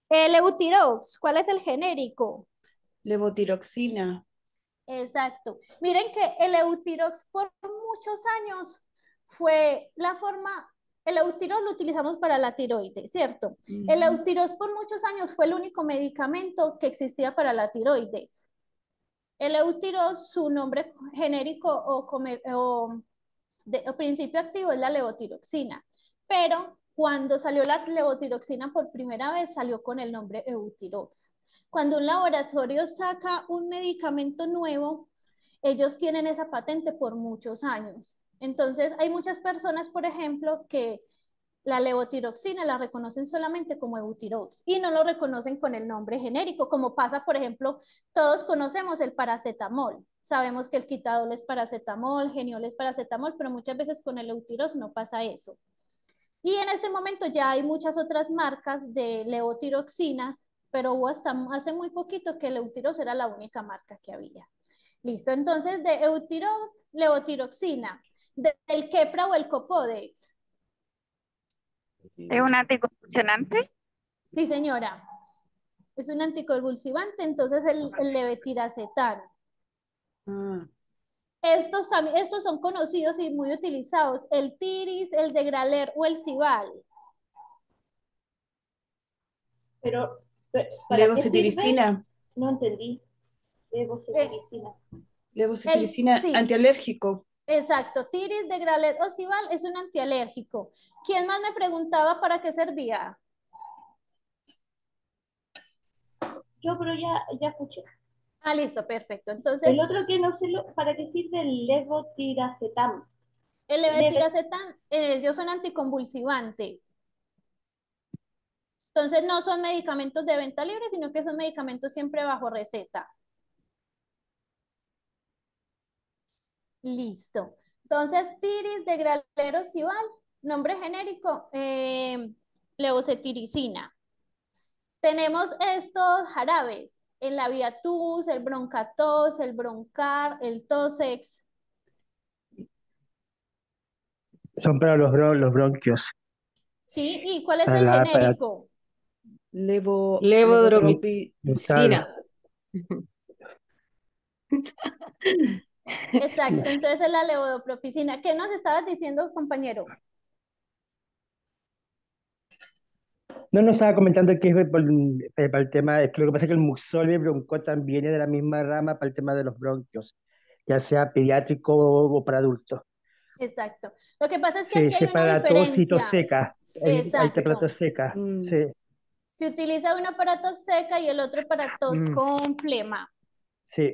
El Eutirox, ¿cuál es el genérico? Levotiroxina. Exacto. Miren que el Eutirox por muchos años fue la forma, el Eutirox lo utilizamos para la tiroides, ¿cierto? El Eutirox por muchos años fue el único medicamento que existía para la tiroides. El Eutirox, su nombre genérico o principio activo es la levotiroxina, pero cuando salió la levotiroxina por primera vez salió con el nombre Eutirox. Cuando un laboratorio saca un medicamento nuevo, ellos tienen esa patente por muchos años. Entonces, hay muchas personas, por ejemplo, que la levotiroxina la reconocen solamente como Eutirox y no lo reconocen con el nombre genérico, como pasa, por ejemplo, todos conocemos el paracetamol. Sabemos que el Quitadol es paracetamol, Geniol es paracetamol, pero muchas veces con el Eutirox no pasa eso. Y en este momento ya hay muchas otras marcas de levotiroxinas, pero hubo hasta hace muy poquito que el Eutirox era la única marca que había. Listo, entonces de Eutirox, levotiroxina, del Keppra o el Copodex. ¿Es un anticonvulsionante? Sí, señora. Es un anticonvulsivante, entonces el levetiracetam. Ah. Estos son conocidos y muy utilizados. El Tiris, el Degraler o el Cival. Pero, ¿para qué sirve? Levocetiricina. No entendí. Levocetiricina. Levocetiricina, sí. antialérgico. Exacto. Tiris, Degraler o Cival es un antialérgico. ¿Quién más me preguntaba para qué servía? Yo, pero ya escuché. Ah, listo, perfecto. Entonces, El otro que no sé para qué sirve el levotiracetam. el levetiracetam, ellos son anticonvulsivantes. Entonces, no son medicamentos de venta libre, sino que son medicamentos siempre bajo receta. Listo. Entonces, Tiris, Degraler, Cival, nombre genérico, levocetiricina. Tenemos estos jarabes, el Aviatus, el Broncatos, el Broncar, el Tosex. Son para los bronquios. ¿Sí? ¿Y cuál es Para el la, para genérico? Levodropicina. Exacto, entonces es la levodopropicina. ¿Qué nos estabas diciendo, compañero? No nos estaba comentando que es para el tema, es que lo que pasa es que el Muxol y el Broncot viene de la misma rama para el tema de los bronquios, ya sea pediátrico o para adultos. Exacto. Lo que pasa es que Sí, aquí sí, hay una para la tos y tos diferencia. seca. Hay que para Exacto. tos seca. Sí. Se utiliza uno para tos seca y el otro para tos con flema. Sí.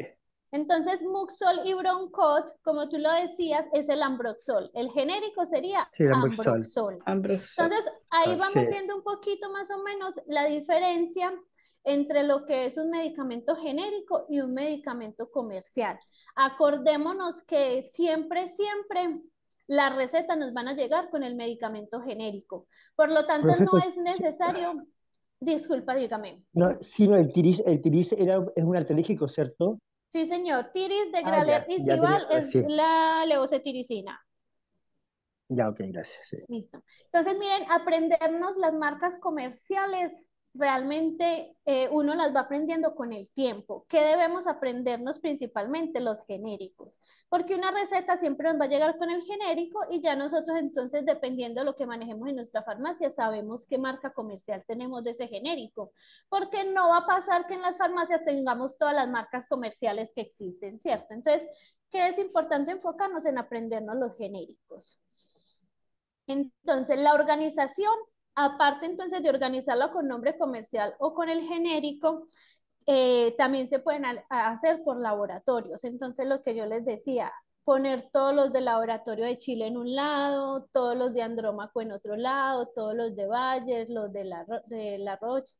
Entonces, Muxol y Broncot, como tú lo decías, es el Ambroxol. El genérico sería Sí, el Ambroxol. Entonces, ahí vamos sí. viendo un poquito más o menos la diferencia entre lo que es un medicamento genérico y un medicamento comercial. Acordémonos que siempre las recetas nos van a llegar con el medicamento genérico. Por lo tanto, Profe, no es necesario, disculpa, dígame. no, sí, no, el tiris es un alérgico, ¿cierto? Sí, señor, tiris de Ah, Graler y ya tenía, Cival es sí, la levocetiricina. ya, ok, gracias. Sí. Listo. Entonces, miren, aprendernos las marcas comerciales, realmente uno las va aprendiendo con el tiempo. ¿Qué debemos aprendernos principalmente? Los genéricos, porque una receta siempre nos va a llegar con el genérico y ya nosotros entonces, dependiendo de lo que manejemos en nuestra farmacia, sabemos qué marca comercial tenemos de ese genérico, porque no va a pasar que en las farmacias tengamos todas las marcas comerciales que existen, ¿cierto? Entonces, ¿qué es importante enfocarnos en aprendernos los genéricos? Entonces, la organización, aparte entonces de organizarlo con nombre comercial o con el genérico, también se pueden hacer por laboratorios. Entonces, lo que yo les decía, poner todos los del laboratorio de Chile en un lado, todos los de Andrómaco en otro lado, todos los de Bayer, los de la Roche,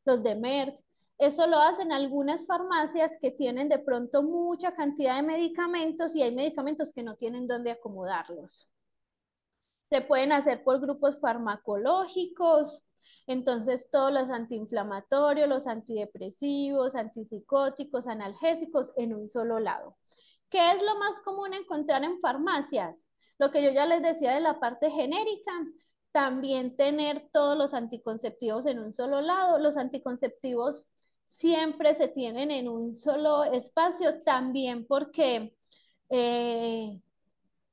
los de Merck. Eso lo hacen algunas farmacias que tienen de pronto mucha cantidad de medicamentos y hay medicamentos que no tienen dónde acomodarlos. Se pueden hacer por grupos farmacológicos, entonces todos los antiinflamatorios, los antidepresivos, antipsicóticos, analgésicos en un solo lado. ¿Qué es lo más común encontrar en farmacias? Lo que yo ya les decía de la parte genérica, también tener todos los anticonceptivos en un solo lado. Los anticonceptivos siempre se tienen en un solo espacio, también porque eh,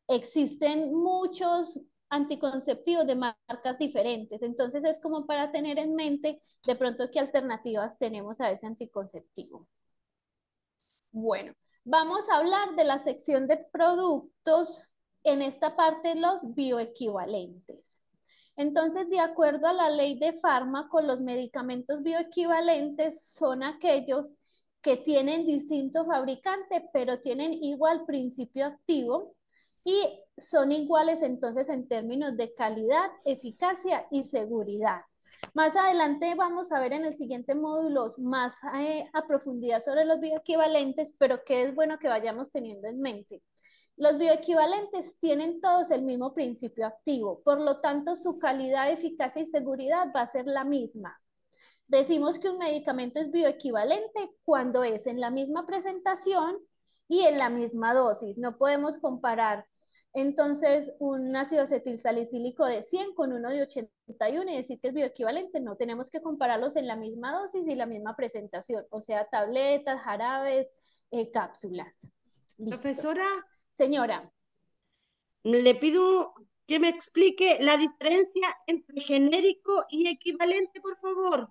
existen muchos anticonceptivos de marcas diferentes. Entonces es como para tener en mente de pronto qué alternativas tenemos a ese anticonceptivo. Bueno, vamos a hablar de la sección de productos, en esta parte los bioequivalentes. Entonces, de acuerdo a la ley de fármaco, los medicamentos bioequivalentes son aquellos que tienen distinto fabricante, pero tienen igual principio activo y son iguales entonces en términos de calidad, eficacia y seguridad. Más adelante vamos a ver en el siguiente módulo más a profundidad sobre los bioequivalentes, pero que es bueno que vayamos teniendo en mente. Los bioequivalentes tienen todos el mismo principio activo, por lo tanto su calidad, eficacia y seguridad va a ser la misma. Decimos que un medicamento es bioequivalente cuando es en la misma presentación y en la misma dosis. No podemos comparar entonces un ácido acetilsalicílico de 100 con uno de 81 y decir que es bioequivalente. No, tenemos que compararlos en la misma dosis y la misma presentación, o sea, tabletas, jarabes, cápsulas. Listo. Profesora, Señora. le pido que me explique la diferencia entre genérico y equivalente, por favor.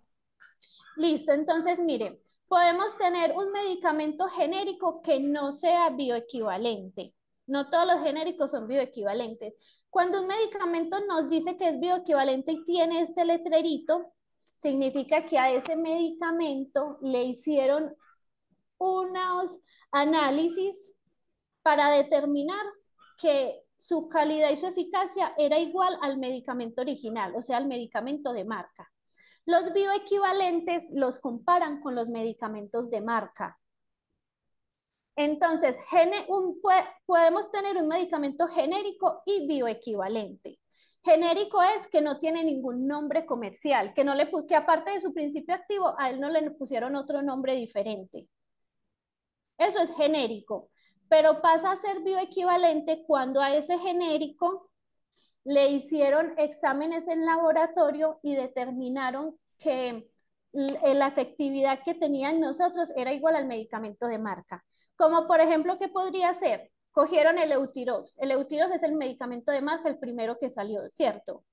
Listo, entonces mire, podemos tener un medicamento genérico que no sea bioequivalente. No todos los genéricos son bioequivalentes. Cuando un medicamento nos dice que es bioequivalente y tiene este letrerito, significa que a ese medicamento le hicieron unos análisis para determinar que su calidad y su eficacia era igual al medicamento original, o sea, al medicamento de marca. Los bioequivalentes los comparan con los medicamentos de marca. Entonces, podemos tener un medicamento genérico y bioequivalente. Genérico es que no tiene ningún nombre comercial, que aparte de su principio activo, a él no le pusieron otro nombre diferente. Eso es genérico, pero pasa a ser bioequivalente cuando a ese genérico le hicieron exámenes en laboratorio y determinaron que la efectividad que tenían nosotros era igual al medicamento de marca. Como por ejemplo, ¿qué podría ser? Cogieron el Eutirox. El Eutirox es el medicamento de marca, el primero que salió, ¿cierto?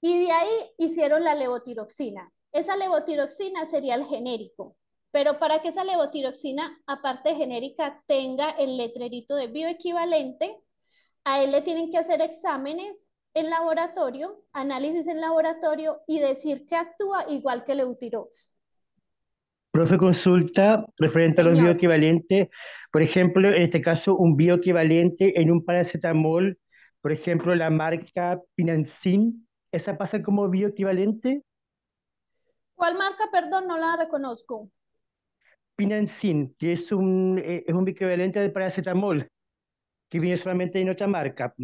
Y de ahí hicieron la levotiroxina. Esa levotiroxina sería el genérico. Pero para que esa levotiroxina, aparte de genérica, tenga el letrerito de bioequivalente, a él le tienen que hacer exámenes en laboratorio, análisis en laboratorio y decir que actúa igual que el Eutirox. Profe, consulta referente a los Señor, bioequivalentes. Por ejemplo, en este caso, un bioequivalente en un paracetamol, por ejemplo, la marca Pinancin, ¿esa pasa como bioequivalente? ¿cuál marca? Perdón, no la reconozco. Pinancin, que es un bioequivalente del paracetamol, que viene solamente en otra marca.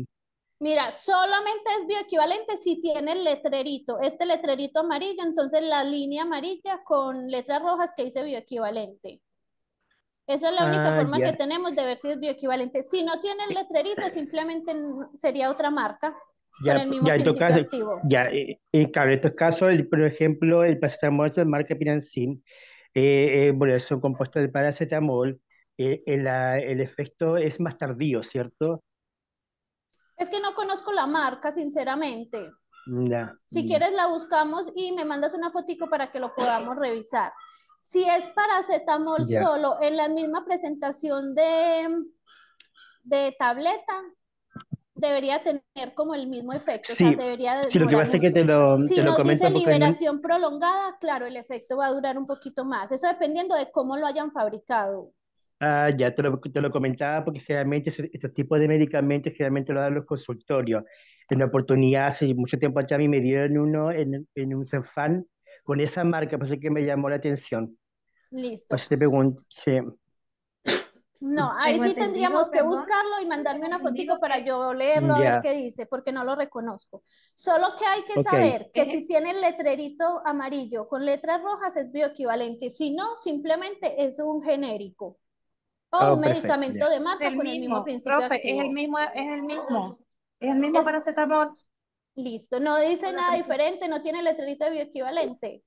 Mira, solamente es bioequivalente si tiene el letrerito, este letrerito amarillo, entonces la línea amarilla con letras rojas que dice bioequivalente. Esa es la única Ah, forma que ya. tenemos de ver si es bioequivalente. Si no tiene el letrerito, simplemente sería otra marca con Ya, el mismo ya, en todo principio caso, activo. ya, claro, en estos casos, por ejemplo, el paracetamol de marca Pirancin, bueno, son compuestos del paracetamol, el efecto es más tardío, ¿cierto? Es que no conozco la marca, sinceramente. Ya, Si quieres la buscamos y me mandas una fotico para que lo podamos revisar. Si es paracetamol ya. solo en la misma presentación de tableta, debería tener como el mismo efecto, o sea, se Sí, debería sí, lo que demorar pasa es que mucho. te Si lo nos dice comento porque no, liberación prolongada, claro, el efecto va a durar un poquito más. Eso dependiendo de cómo lo hayan fabricado. ya te lo comentaba porque generalmente estos tipos de medicamentos generalmente lo dan los consultorios. En una oportunidad, hace mucho tiempo atrás, a mí me dieron uno en un Cenfán con esa marca, por eso que me llamó la atención. Por Listo. eso te pregunto, sí, No, ahí Tengo sí tendríamos entendido, que perdón, buscarlo y mandarme tengo una fotico entendido para que yo leerlo a ver ya, qué dice, porque no lo reconozco. Solo que hay que ok, saber que es, si tiene el letrerito amarillo con letras rojas es bioequivalente, si no, simplemente es un genérico o un oh, perfecto, medicamento ya. de es marca el con el mismo mismo, principio profe, es el activo. mismo, es el mismo, es el mismo Es paracetamol. listo, no dice Con la nada presentación. diferente, no tiene letrerito de bioequivalente.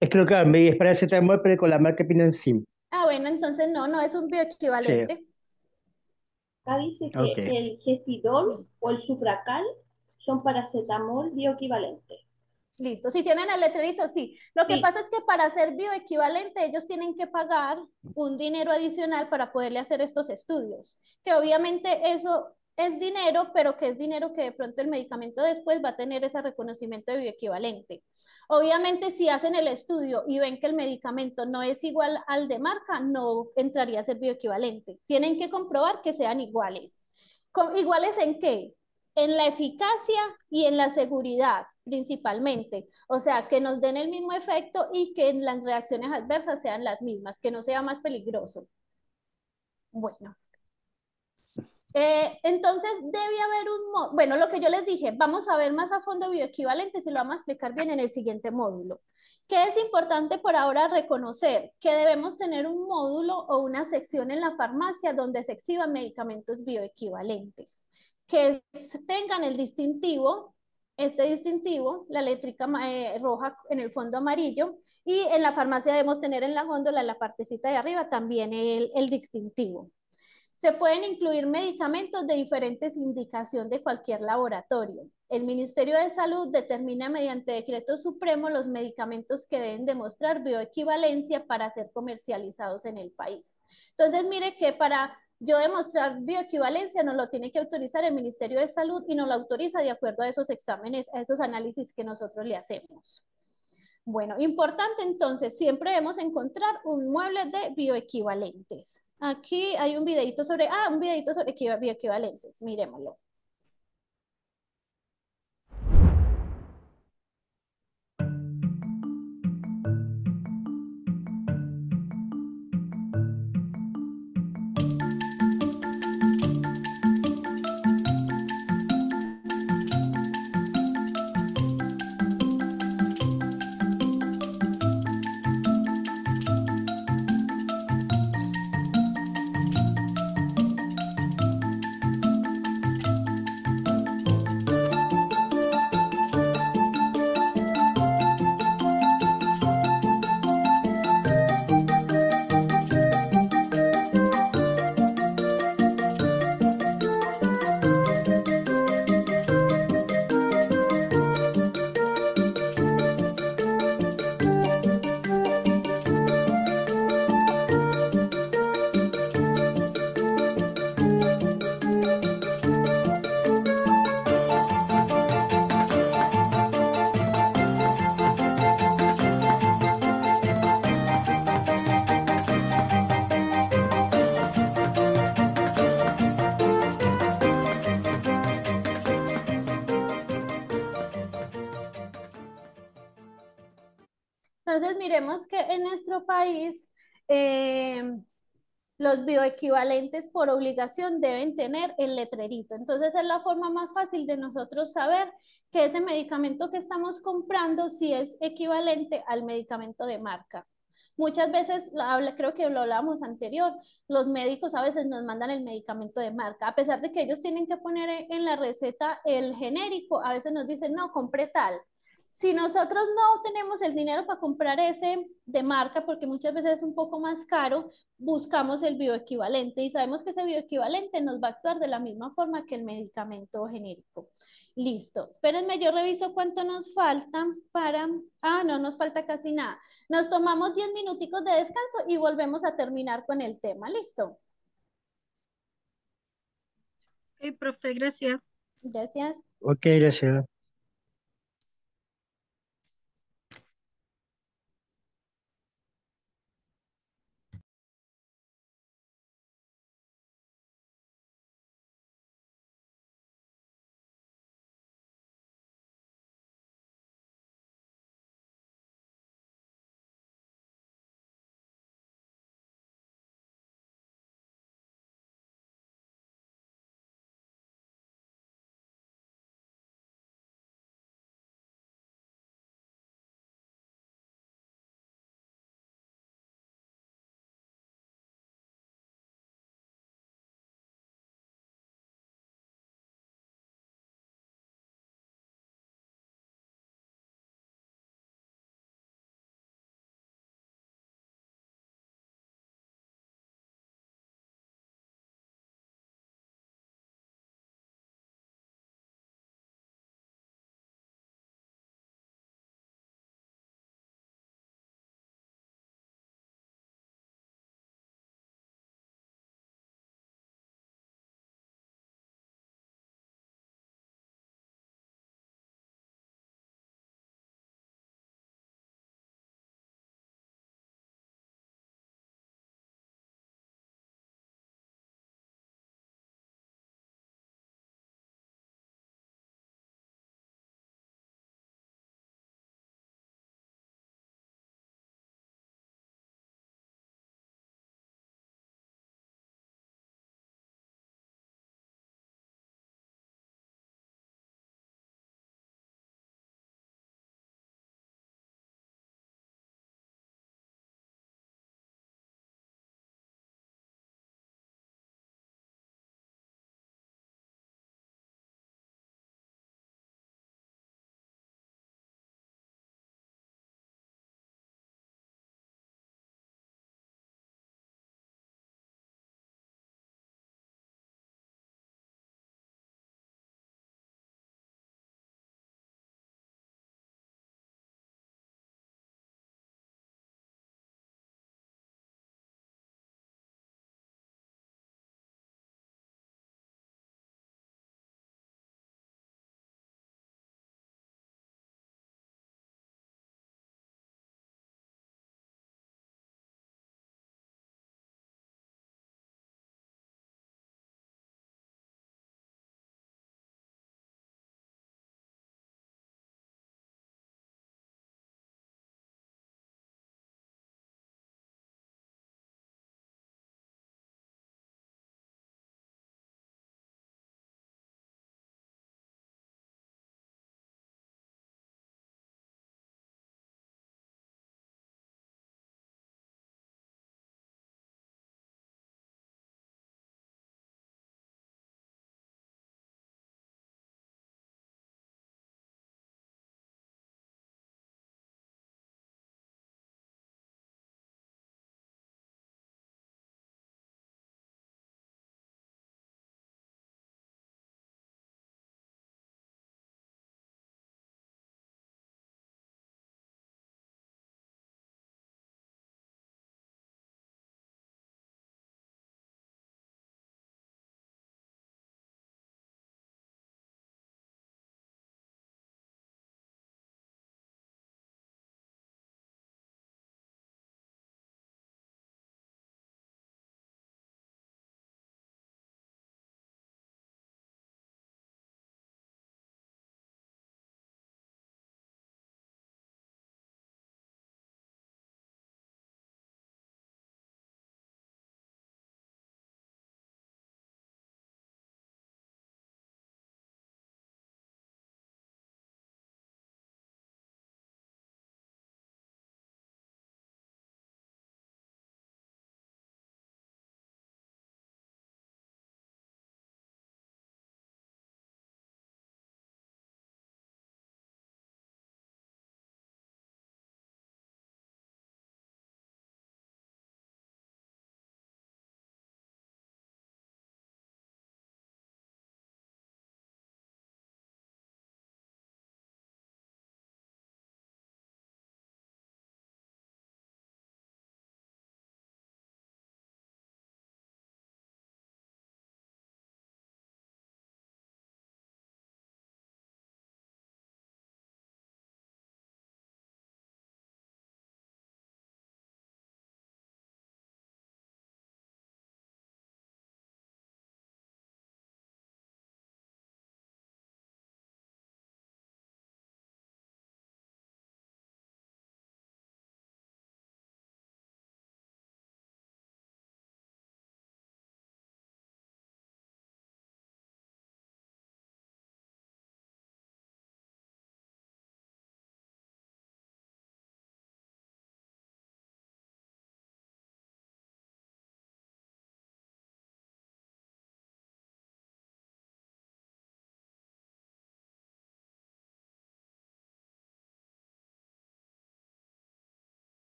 Es que lo que me es paracetamol, pero con la marca Pinancin. Ah, bueno, entonces no, no es un Sí, bioequivalente. Acá dice ok. que el Gesidol o Listo. el Supracal son paracetamol bioequivalente. Listo, si tienen el letrerito, sí. Lo que Sí, pasa es que para ser bioequivalente ellos tienen que pagar un dinero adicional para poderle hacer estos estudios, que obviamente eso es dinero, pero que es dinero que de pronto el medicamento después va a tener ese reconocimiento de bioequivalente. Obviamente si hacen el estudio y ven que el medicamento no es igual al de marca, no entraría a ser bioequivalente. Tienen que comprobar que sean iguales. ¿Iguales en qué? En la eficacia y en la seguridad principalmente. O sea, que nos den el mismo efecto y que las reacciones adversas sean las mismas, que no sea más peligroso. Bueno, entonces debe haber bueno, lo que yo les dije, vamos a ver más a fondo bioequivalentes y lo vamos a explicar bien en el siguiente módulo. ¿Qué es importante por ahora reconocer? Que debemos tener un módulo o una sección en la farmacia donde se exhiban medicamentos bioequivalentes, que tengan el distintivo, este distintivo, la eléctrica roja en el fondo amarillo, y en la farmacia debemos tener en la góndola, en la partecita de arriba, también el distintivo. Se pueden incluir medicamentos de diferentes indicación de cualquier laboratorio. El Ministerio de Salud determina mediante decreto supremo los medicamentos que deben demostrar bioequivalencia para ser comercializados en el país. Entonces, mire que para yo demostrar bioequivalencia nos lo tiene que autorizar el Ministerio de Salud y nos lo autoriza de acuerdo a esos exámenes, a esos análisis que nosotros le hacemos. Bueno, importante entonces, siempre debemos encontrar un mueble de bioequivalentes. Aquí hay un videito sobre, un videito sobre bioequivalentes, miremoslo. Entonces, miremos que en nuestro país Los bioequivalentes por obligación deben tener el letrerito. Entonces es la forma más fácil de nosotros saber que ese medicamento que estamos comprando sí es equivalente al medicamento de marca. Muchas veces, creo que lo hablamos anterior, los médicos a veces nos mandan el medicamento de marca, a pesar de que ellos tienen que poner en la receta el genérico, a veces nos dicen, no, compré tal. Si nosotros no tenemos el dinero para comprar ese de marca, porque muchas veces es un poco más caro, buscamos el bioequivalente y sabemos que ese bioequivalente nos va a actuar de la misma forma que el medicamento genérico. Listo. Espérenme, yo reviso cuánto nos falta para... Ah, no nos falta casi nada. Nos tomamos 10 minuticos de descanso y volvemos a terminar con el tema. ¿Listo? Ok, profe, gracias. Gracias. Ok, gracias.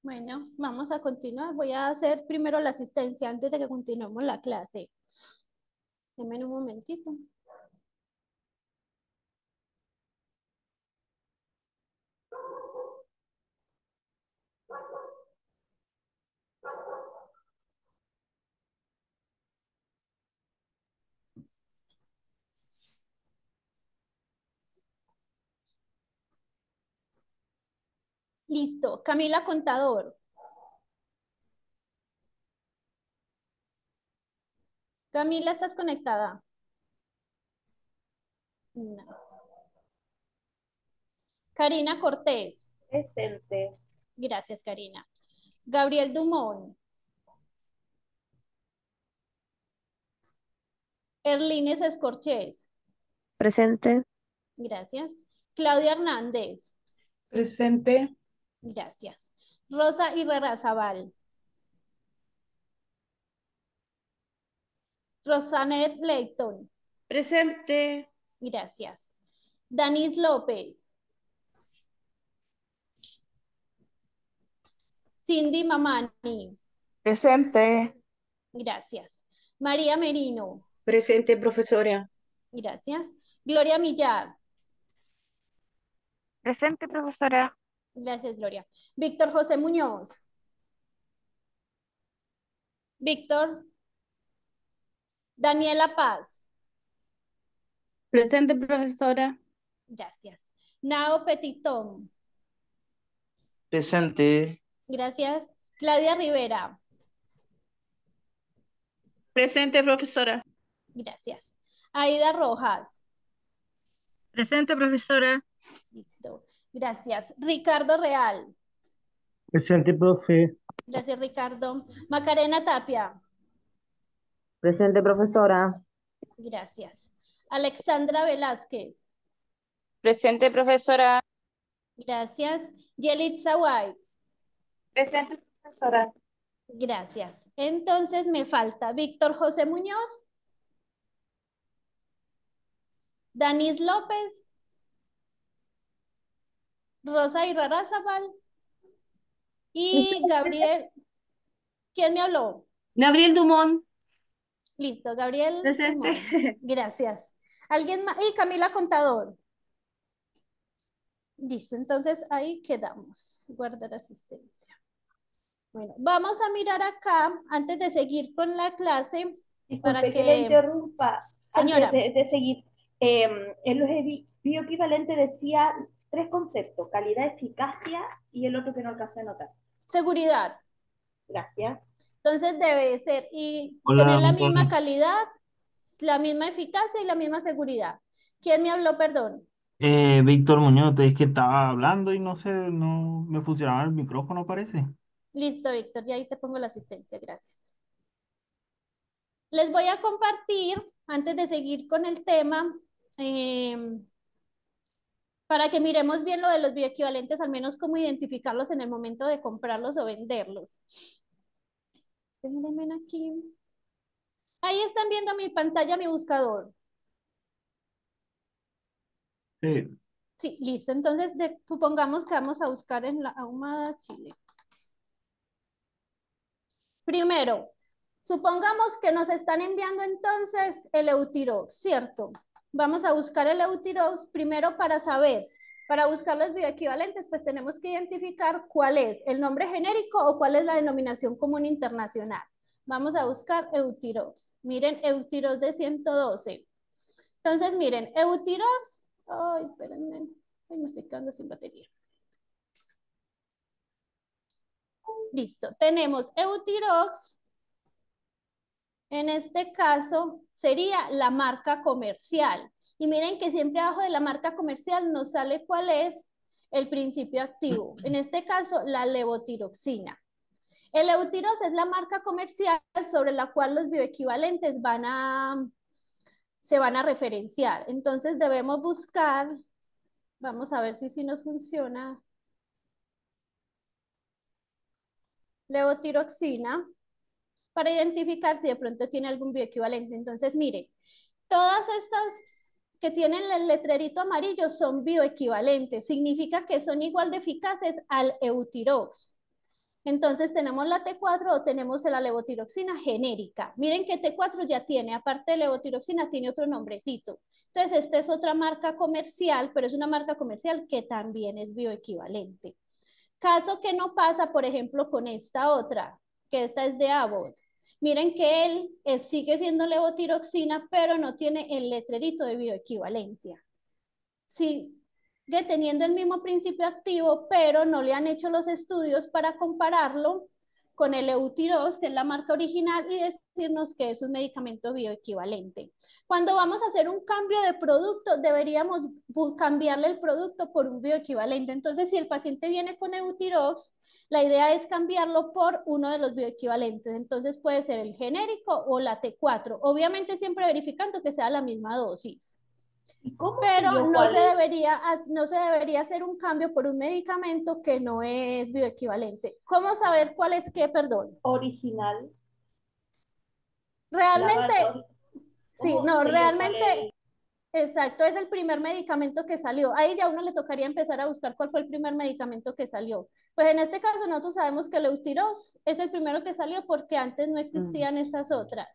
Bueno, vamos a continuar. Voy a hacer primero la asistencia antes de que continuemos la clase. Denme un momentito. Listo. Camila Contador. Camila, ¿estás conectada? No. Karina Cortés. Presente. Gracias, Karina. Gabriel Dumont. Erlines Escorchés. Presente. Gracias. Claudia Hernández. Presente. Gracias. Rosa Irarrázaval. Rosanet Leighton. Presente. Gracias. Danis López. Cindy Mamani. Presente. Gracias. María Merino. Presente, profesora. Gracias. Gloria Millar. Presente, profesora. Gracias, Gloria. Víctor José Muñoz. Víctor. Daniela Paz. Presente, profesora. Gracias. Nao Petitón. Presente. Gracias. Claudia Rivera. Presente, profesora. Gracias. Aida Rojas. Presente, profesora. Listo. Gracias. Ricardo Real. Presente, profe. Gracias, Ricardo. Macarena Tapia. Presente, profesora. Gracias. Alexandra Velázquez. Presente, profesora. Gracias. Yelitza White. Presente, profesora. Gracias. Entonces me falta Víctor José Muñoz, Danis López, Rosa Irarrázaval y Gabriel. ¿Quién me habló? Gabriel Dumont. Listo, Gabriel. Presente. Dumont. Gracias. ¿Alguien más? Y Camila Contador. Listo, entonces ahí quedamos. Guardar asistencia. Bueno, vamos a mirar acá, antes de seguir con la clase, para Disculpe que le que... interrumpa. Señora. Antes de seguir, en los bioequivalentes decía 3 conceptos: calidad, eficacia y el otro que no alcancé a anotar. Seguridad. Gracias. Entonces debe ser y Hola, tener la profe. misma calidad, la misma eficacia y la misma seguridad. ¿Quién me habló, perdón? Víctor Muñoz, es que estaba hablando y no sé, no me funcionaba el micrófono, parece. Listo, Víctor, y ahí te pongo la asistencia, gracias. Les voy a compartir, antes de seguir con el tema, para que miremos bien lo de los bioequivalentes, al menos cómo identificarlos en el momento de comprarlos o venderlos. Déjenme aquí. Ahí están viendo mi pantalla, mi buscador. Sí. Sí, listo. Entonces, supongamos que vamos a buscar en la Ahumada, Chile. Primero, supongamos que nos están enviando entonces el Eutirox, ¿cierto? Vamos a buscar el Eutirox primero para saber, para buscar los bioequivalentes, pues tenemos que identificar cuál es el nombre genérico o cuál es la denominación común internacional. Vamos a buscar Eutirox. Miren, Eutirox de 112. Entonces, miren, Eutirox. Ay, espérenme. Ay, me estoy quedando sin batería. Listo. Tenemos Eutirox. En este caso, sería la marca comercial. Y miren que siempre abajo de la marca comercial nos sale cuál es el principio activo. En este caso, la levotiroxina. El Eutirox es la marca comercial sobre la cual los bioequivalentes se van a referenciar. Entonces debemos buscar, vamos a ver si nos funciona, levotiroxina, para identificar si de pronto tiene algún bioequivalente. Entonces, mire, todas estas que tienen el letrerito amarillo son bioequivalentes, significa que son igual de eficaces al Eutirox. Entonces tenemos la T4 o tenemos la levotiroxina genérica. Miren que T4 ya tiene, aparte de levotiroxina, tiene otro nombrecito. Entonces esta es otra marca comercial, pero es una marca comercial que también es bioequivalente. Caso que no pasa, por ejemplo, con esta otra, que esta es de Abbott. Miren que él sigue siendo levotiroxina, pero no tiene el letrerito de bioequivalencia. Sigue teniendo el mismo principio activo, pero no le han hecho los estudios para compararlo con el Eutirox, que es la marca original, y decirnos que es un medicamento bioequivalente. Cuando vamos a hacer un cambio de producto, deberíamos cambiarle el producto por un bioequivalente. Entonces, si el paciente viene con Eutirox, la idea es cambiarlo por uno de los bioequivalentes. Entonces, puede ser el genérico o la T4. Obviamente, siempre verificando que sea la misma dosis. Pero no se debería hacer un cambio por un medicamento que no es bioequivalente. ¿Cómo saber cuál es qué, perdón? Original. Realmente, sí, no, realmente, el... exacto, es el primer medicamento que salió. Ahí ya a uno le tocaría empezar a buscar cuál fue el primer medicamento que salió. Pues en este caso nosotros sabemos que el Eutirox es el primero que salió porque antes no existían estas otras.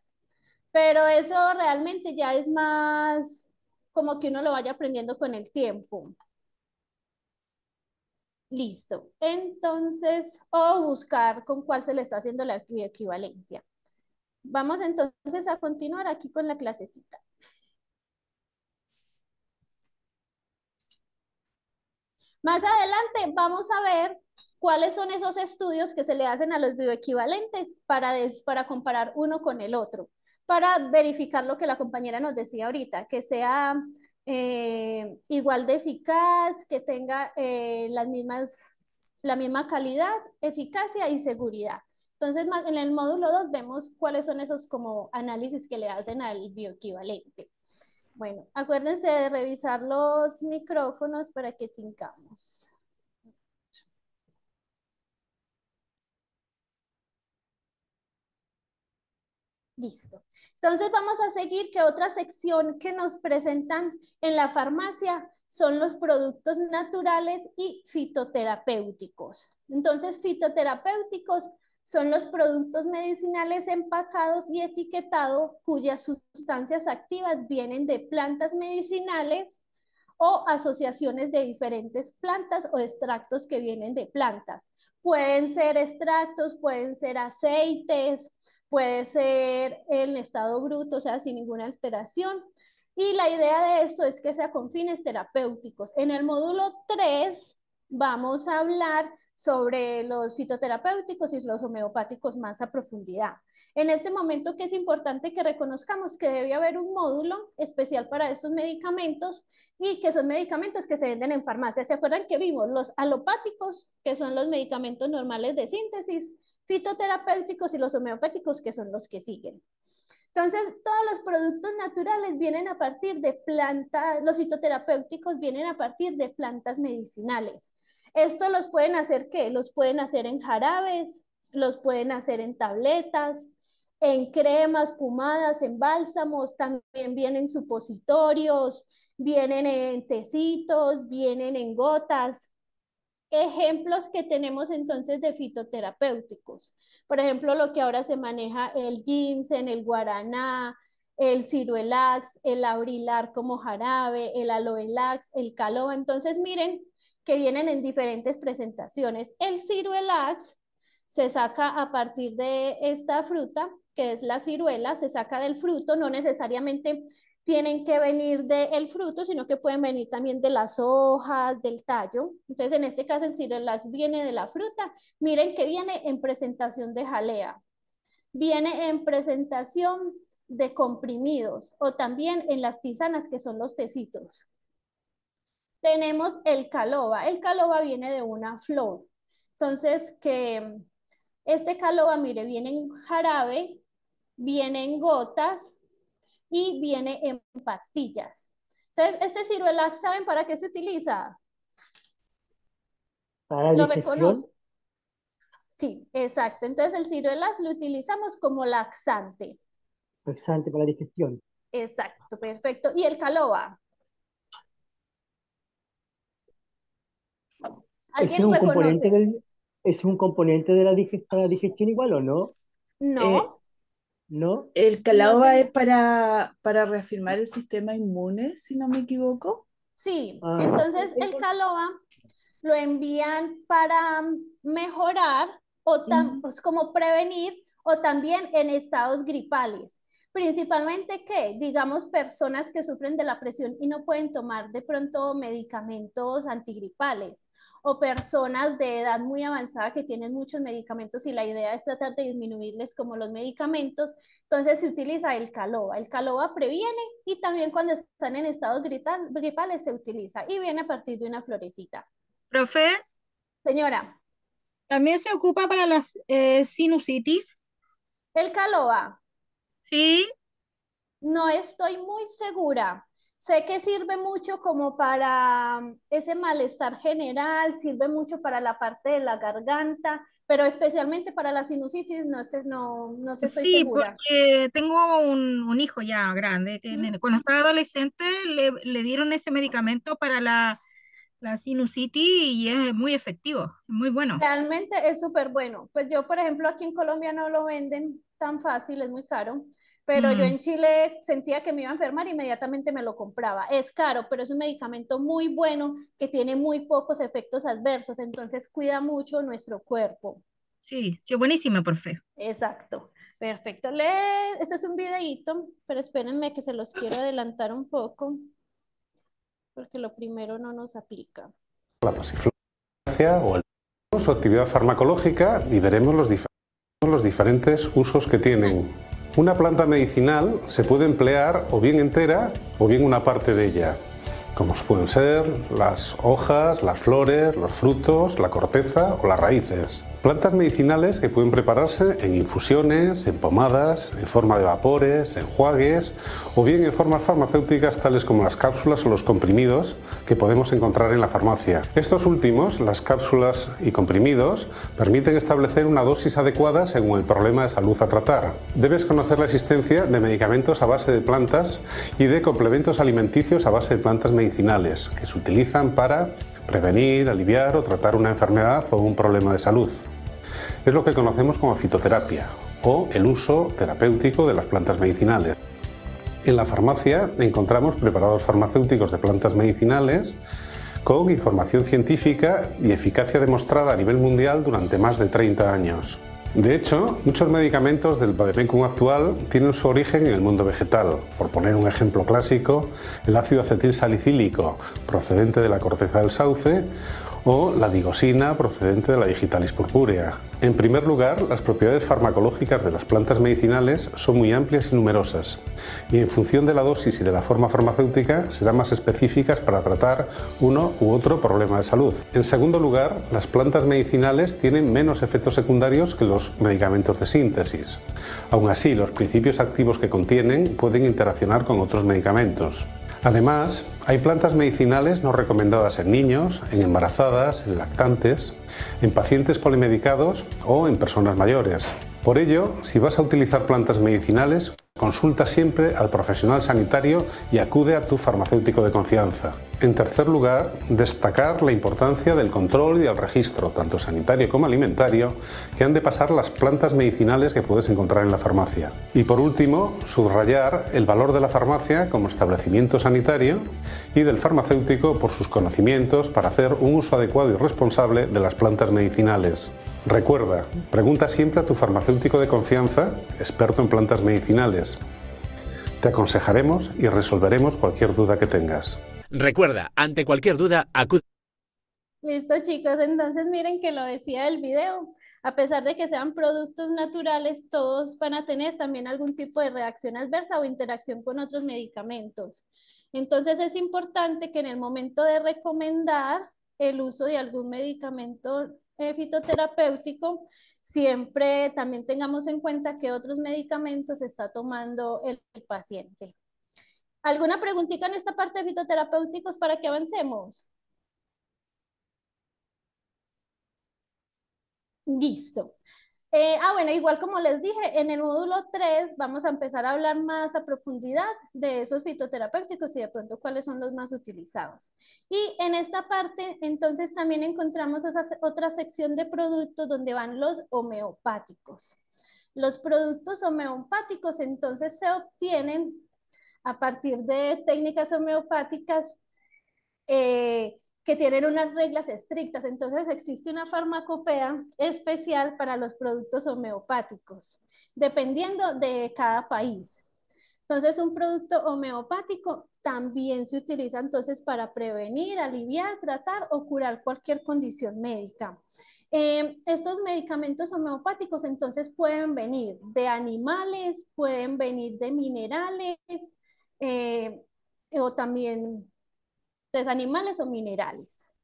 Pero eso realmente ya es más como que uno lo vaya aprendiendo con el tiempo. Listo. Entonces, o buscar con cuál se le está haciendo la bioequivalencia. Vamos entonces a continuar aquí con la clasecita. Más adelante vamos a ver cuáles son esos estudios que se le hacen a los bioequivalentes para comparar uno con el otro, para verificar lo que la compañera nos decía ahorita, que sea igual de eficaz, que tenga la misma calidad, eficacia y seguridad. Entonces, en el módulo 2 vemos cuáles son esos como análisis que le hacen al bioequivalente. Bueno, acuérdense de revisar los micrófonos para que tincamos. Listo. Entonces vamos a seguir que otra sección que nos presentan en la farmacia son los productos naturales y fitoterapéuticos. Entonces, fitoterapéuticos son los productos medicinales empacados y etiquetados cuyas sustancias activas vienen de plantas medicinales o asociaciones de diferentes plantas o extractos que vienen de plantas. Pueden ser extractos, pueden ser aceites, puede ser en estado bruto, o sea, sin ninguna alteración. Y la idea de esto es que sea con fines terapéuticos. En el módulo 3 vamos a hablar sobre los fitoterapéuticos y los homeopáticos más a profundidad. En este momento que es importante que reconozcamos que debe haber un módulo especial para estos medicamentos y que son medicamentos que se venden en farmacia. ¿Se acuerdan que vimos los alopáticos, que son los medicamentos normales de síntesis, fitoterapéuticos y los homeopáticos, que son los que siguen? Entonces, todos los productos naturales vienen a partir de plantas, los fitoterapéuticos vienen a partir de plantas medicinales. Esto los pueden hacer, ¿qué? Los pueden hacer en jarabes, los pueden hacer en tabletas, en cremas, pomadas, en bálsamos, también vienen supositorios, vienen en tecitos, vienen en gotas. Ejemplos que tenemos entonces de fitoterapéuticos. Por ejemplo, lo que ahora se maneja el ginseng, el guaraná, el ciruelax, el abrilar como jarabe, el aloelax, el caloba. Entonces, miren que vienen en diferentes presentaciones. El ciruelax se saca a partir de esta fruta, que es la ciruela, se saca del fruto, no necesariamente tienen que venir del fruto, sino que pueden venir también de las hojas, del tallo. Entonces, en este caso, el ciruelax viene de la fruta. Miren que viene en presentación de jalea, viene en presentación de comprimidos o también en las tisanas, que son los tecitos. Tenemos el caloba. El caloba viene de una flor. Entonces, que este caloba, mire, viene en jarabe, viene en gotas y viene en pastillas. Entonces, este ciruelax, ¿saben para qué se utiliza? Para ¿Lo digestión. reconoce? Sí, exacto. Entonces, el ciruelax lo utilizamos como laxante. Laxante para la digestión. Exacto, perfecto. ¿Y el caloba? Ese es ¿Alguien un componente reconoce? es un componente de para la digestión igual o no? No, ¿No? El no calaoba sé. es para reafirmar el sistema inmune, si no me equivoco. Sí, Ah, entonces el caloa lo envían para mejorar pues como prevenir o también en estados gripales. Principalmente que, digamos, personas que sufren de la presión y no pueden tomar de pronto medicamentos antigripales o personas de edad muy avanzada que tienen muchos medicamentos y la idea es tratar de disminuirles como los medicamentos, entonces se utiliza el caloa. El caloa previene y también cuando están en estados gripales se utiliza y viene a partir de una florecita. Profe, Señora, ¿también se ocupa para las sinusitis? el caloa, Sí, no estoy muy segura. Sé que sirve mucho como para ese malestar general, sirve mucho para la parte de la garganta, pero especialmente para la sinusitis no te estoy sí, segura. porque tengo un hijo ya grande, que ¿Mm? cuando estaba adolescente le dieron ese medicamento para la sinusitis y es muy efectivo, muy bueno. Realmente es súper bueno. Pues yo, por ejemplo, aquí en Colombia no lo venden tan fácil, es muy caro, pero yo Mm, en Chile sentía que me iba a enfermar, inmediatamente me lo compraba. Es caro, pero es un medicamento muy bueno que tiene muy pocos efectos adversos, entonces cuida mucho nuestro cuerpo. sí, sí, buenísimo, profe. Exacto. Perfecto. Este es un videíto, pero espérenme que se los quiero adelantar un poco, porque lo primero no nos aplica. La pasiflora o su actividad farmacológica y veremos los diferentes usos que tienen. Una planta medicinal se puede emplear o bien entera o bien una parte de ella, como pueden ser las hojas, las flores, los frutos, la corteza o las raíces. Plantas medicinales que pueden prepararse en infusiones, en pomadas, en forma de vapores, enjuagues o bien en formas farmacéuticas tales como las cápsulas o los comprimidos que podemos encontrar en la farmacia. Estos últimos, las cápsulas y comprimidos, permiten establecer una dosis adecuada según el problema de salud a tratar. Debes conocer la existencia de medicamentos a base de plantas y de complementos alimenticios a base de plantas medicinales que se utilizan para prevenir, aliviar o tratar una enfermedad o un problema de salud. Es lo que conocemos como fitoterapia o el uso terapéutico de las plantas medicinales. En la farmacia encontramos preparados farmacéuticos de plantas medicinales con información científica y eficacia demostrada a nivel mundial durante más de 30 años. De hecho, muchos medicamentos del vádemecum actual tienen su origen en el mundo vegetal. Por poner un ejemplo clásico, el ácido acetilsalicílico procedente de la corteza del sauce o la digosina procedente de la Digitalis purpúrea. En primer lugar, las propiedades farmacológicas de las plantas medicinales son muy amplias y numerosas, y en función de la dosis y de la forma farmacéutica serán más específicas para tratar uno u otro problema de salud. En segundo lugar, las plantas medicinales tienen menos efectos secundarios que los medicamentos de síntesis. Aún así, los principios activos que contienen pueden interaccionar con otros medicamentos. Además, hay plantas medicinales no recomendadas en niños, en embarazadas, en lactantes, en pacientes polimedicados o en personas mayores. Por ello, si vas a utilizar plantas medicinales, consulta siempre al profesional sanitario y acude a tu farmacéutico de confianza. En tercer lugar, destacar la importancia del control y el registro, tanto sanitario como alimentario, que han de pasar las plantas medicinales que puedes encontrar en la farmacia. Y por último, subrayar el valor de la farmacia como establecimiento sanitario y del farmacéutico por sus conocimientos para hacer un uso adecuado y responsable de las plantas medicinales. Recuerda, pregunta siempre a tu farmacéutico de confianza, experto en plantas medicinales. Te aconsejaremos y resolveremos cualquier duda que tengas. Recuerda, ante cualquier duda, acude. Listo, chicos, entonces miren que lo decía el video. A pesar de que sean productos naturales, todos van a tener también algún tipo de reacción adversa o interacción con otros medicamentos. Entonces es importante que en el momento de recomendar el uso de algún medicamento fitoterapéutico, siempre también tengamos en cuenta que otros medicamentos está tomando el paciente. ¿Alguna preguntita en esta parte de fitoterapéuticos para que avancemos? Listo. Bueno, igual como les dije, en el módulo 3 vamos a empezar a hablar más a profundidad de esos fitoterapéuticos y de pronto cuáles son los más utilizados. Y en esta parte, entonces, también encontramos otra sección de productos donde van los homeopáticos. Los productos homeopáticos, entonces, se obtienen a partir de técnicas homeopáticas que tienen unas reglas estrictas. Entonces existe una farmacopea especial para los productos homeopáticos, dependiendo de cada país. Entonces, un producto homeopático también se utiliza entonces para prevenir, aliviar, tratar o curar cualquier condición médica. Estos medicamentos homeopáticos entonces pueden venir de animales, pueden venir de minerales eh, o también de animales o minerales.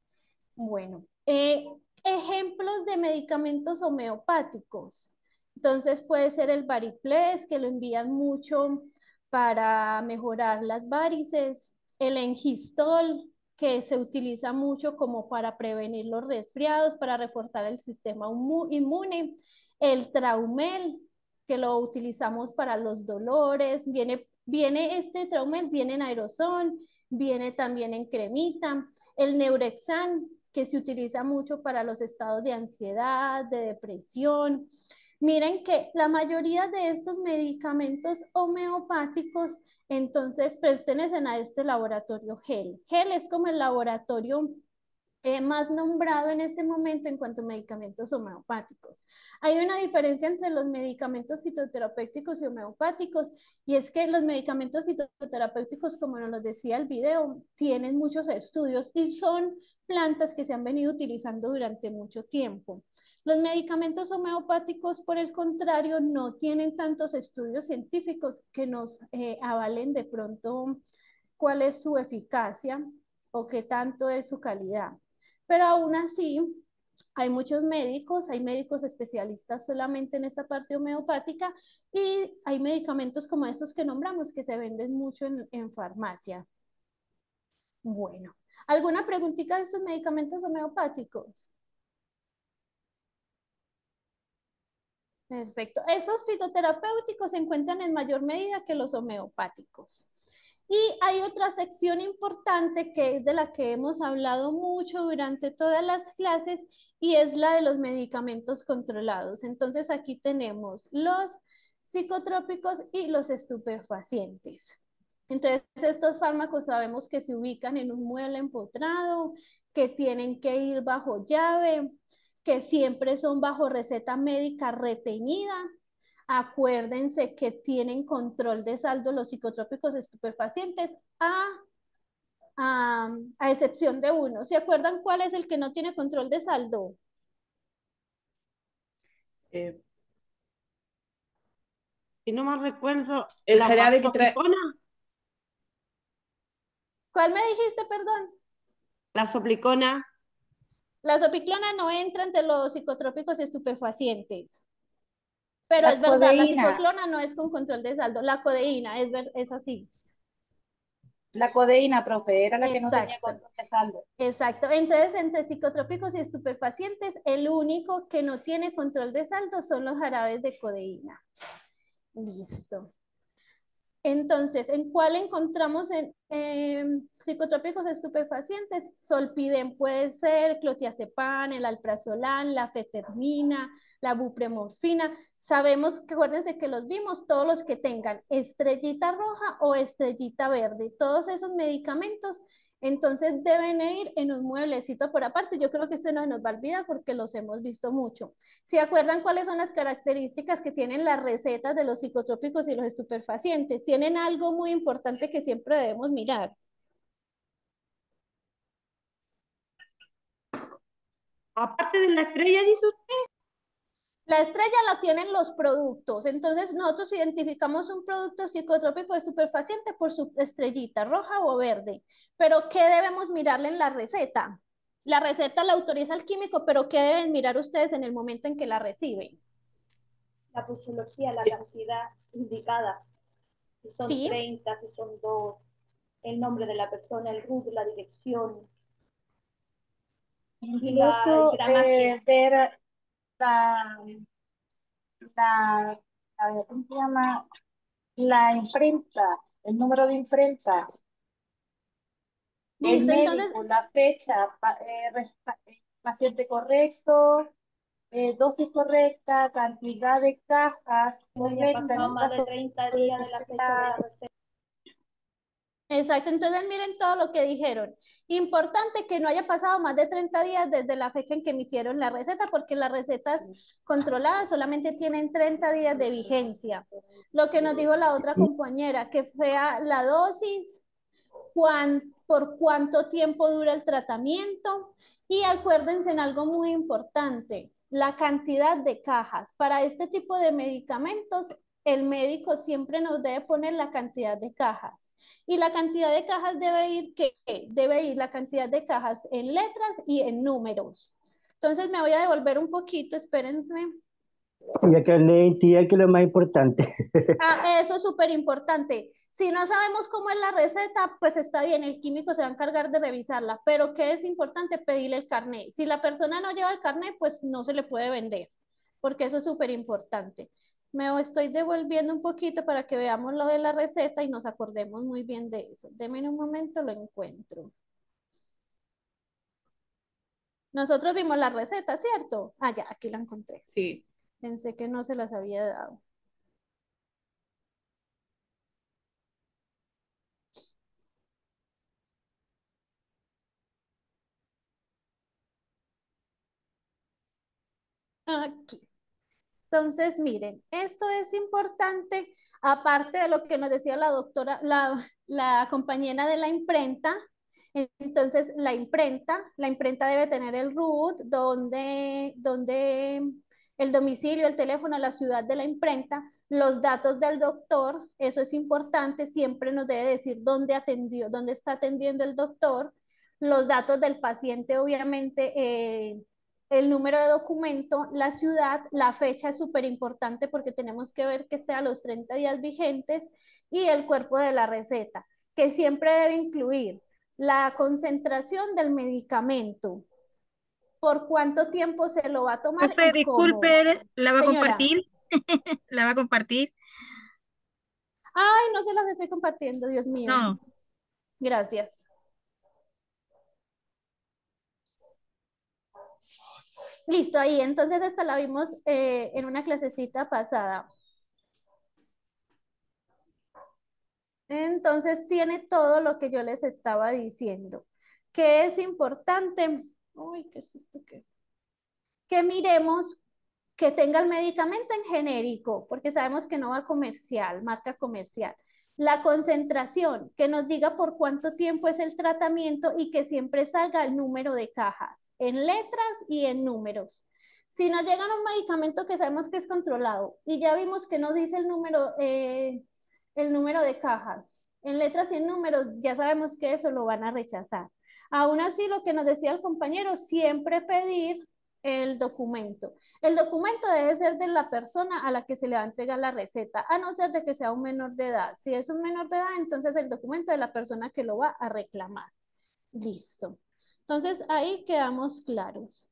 Bueno, ejemplos de medicamentos homeopáticos. Entonces puede ser el Variplex, que lo envían mucho para mejorar las varices, el Engistol, que se utiliza mucho como para prevenir los resfriados, para reforzar el sistema inmune, el Traumel, que lo utilizamos para los dolores, viene este Traumel, viene en aerosol, viene también en cremita, el Neurexan, que se utiliza mucho para los estados de ansiedad, de depresión. Miren que la mayoría de estos medicamentos homeopáticos entonces pertenecen a este laboratorio GEL. GEL es como el laboratorio más nombrado en este momento en cuanto a medicamentos homeopáticos. Hay una diferencia entre los medicamentos fitoterapéuticos y homeopáticos, y es que los medicamentos fitoterapéuticos, como nos lo decía el video, tienen muchos estudios y son plantas que se han venido utilizando durante mucho tiempo. Los medicamentos homeopáticos, por el contrario, no tienen tantos estudios científicos que nos avalen de pronto cuál es su eficacia o qué tanto es su calidad. Pero aún así, hay médicos especialistas solamente en esta parte homeopática y hay medicamentos como estos que nombramos que se venden mucho en farmacia. Bueno, ¿alguna preguntita de estos medicamentos homeopáticos? Perfecto. Esos fitoterapéuticos se encuentran en mayor medida que los homeopáticos. Y hay otra sección importante que es de la que hemos hablado mucho durante todas las clases y es la de los medicamentos controlados. Entonces aquí tenemos los psicotrópicos y los estupefacientes. Entonces estos fármacos sabemos que se ubican en un mueble empotrado, que tienen que ir bajo llave, que siempre son bajo receta médica retenida. Acuérdense que tienen control de saldo los psicotrópicos estupefacientes a excepción de uno. ¿Se acuerdan cuál es el que no tiene control de saldo? Si no me recuerdo, El la jarabe que trae. soplicona. ¿Cuál me dijiste, perdón? La soplicona. La sopiclona no entra entre los psicotrópicos estupefacientes. Pero La es verdad, la codeína. psicoclona no es con control de saldo. La codeína es así. La codeína, profe, era la que no tenía Exacto. control de saldo. Exacto. Entonces, entre psicotrópicos y estupefacientes, el único que no tiene control de saldo son los jarabes de codeína. Listo. Entonces, ¿en cuál encontramos en psicotrópicos estupefacientes? Solpidem puede ser, clotiazepam, el alprazolam, la fetermina, la bupremorfina. Sabemos que, acuérdense que los vimos, todos los que tengan estrellita roja o estrellita verde, todos esos medicamentos, entonces deben ir en un mueblecito por aparte. Yo creo que esto no nos va a olvidar porque los hemos visto mucho. ¿Se acuerdan cuáles son las características que tienen las recetas de los psicotrópicos y los estupefacientes? Tienen algo muy importante que siempre debemos mirar. Aparte de la estrella, dice usted. La estrella la tienen los productos. Entonces, nosotros identificamos un producto psicotrópico estupefaciente por su estrellita, roja o verde. Pero, ¿qué debemos mirarle en la receta? La receta la autoriza el químico, pero ¿qué deben mirar ustedes en el momento en que la reciben? La posología, la cantidad indicada. Si son Sí. 30, si son 2, el nombre de la persona, el RUT, la dirección. Incluso ver la, ¿cómo se llama? La imprenta, el número de imprenta, el Listo, entonces, médico, la fecha, paciente correcto, dosis correcta, cantidad de cajas No haya correcta, en pasado el más de caso 30 de días de la fecha de la receta. exacto, entonces miren todo lo que dijeron. Importante que no haya pasado más de 30 días desde la fecha en que emitieron la receta, porque las recetas controladas solamente tienen 30 días de vigencia. Lo que nos dijo la otra compañera, que fue la dosis, por cuánto tiempo dura el tratamiento y acuérdense en algo muy importante, la cantidad de cajas. Para este tipo de medicamentos, el médico siempre nos debe poner la cantidad de cajas. Y la cantidad de cajas debe ir la cantidad de cajas en letras y en números. Entonces me voy a devolver un poquito, espérense. Y acá le tía que es lo más importante. Ah, eso es súper importante. Si no sabemos cómo es la receta, pues está bien, el químico se va a encargar de revisarla, pero ¿qué es importante? Pedirle el carnet. Si la persona no lleva el carnet, pues no se le puede vender, porque eso es súper importante. Me estoy devolviendo un poquito para que veamos lo de la receta y nos acordemos muy bien de eso. Deme un momento, lo encuentro. Nosotros vimos la receta, ¿cierto? Ah, ya, aquí la encontré. Sí. Pensé que no se las había dado. Aquí. Entonces, miren, esto es importante, aparte de lo que nos decía la doctora, la compañera de la imprenta. Entonces, la imprenta debe tener el root, donde el domicilio, el teléfono, la ciudad de la imprenta, los datos del doctor, eso es importante, siempre nos debe decir dónde atendió, dónde está atendiendo el doctor, los datos del paciente, obviamente, el número de documento, la ciudad, la fecha es súper importante porque tenemos que ver que esté a los 30 días vigentes y el cuerpo de la receta, que siempre debe incluir la concentración del medicamento, por cuánto tiempo se lo va a tomar Profe, y cómo. disculpe, ¿la va a Señora, compartir? ¿La va a compartir? ay, no se las estoy compartiendo, Dios mío. No. Gracias. Listo, ahí. Entonces esta la vimos en una clasecita pasada. Entonces tiene todo lo que yo les estaba diciendo. ¿Qué es importante? Uy, ¿qué es esto? Que miremos que tenga el medicamento en genérico, porque sabemos que no va comercial, marca comercial. La concentración, que nos diga por cuánto tiempo es el tratamiento y que siempre salga el número de cajas, en letras y en números. Si nos llega un medicamento que sabemos que es controlado y ya vimos que nos dice el número de cajas, en letras y en números, ya sabemos que eso lo van a rechazar. Aún así, lo que nos decía el compañero, siempre pedir el documento. El documento debe ser de la persona a la que se le va a entregar la receta, a no ser de que sea un menor de edad. Si es un menor de edad, entonces el documento de la persona que lo va a reclamar. Listo. Entonces ahí quedamos claros.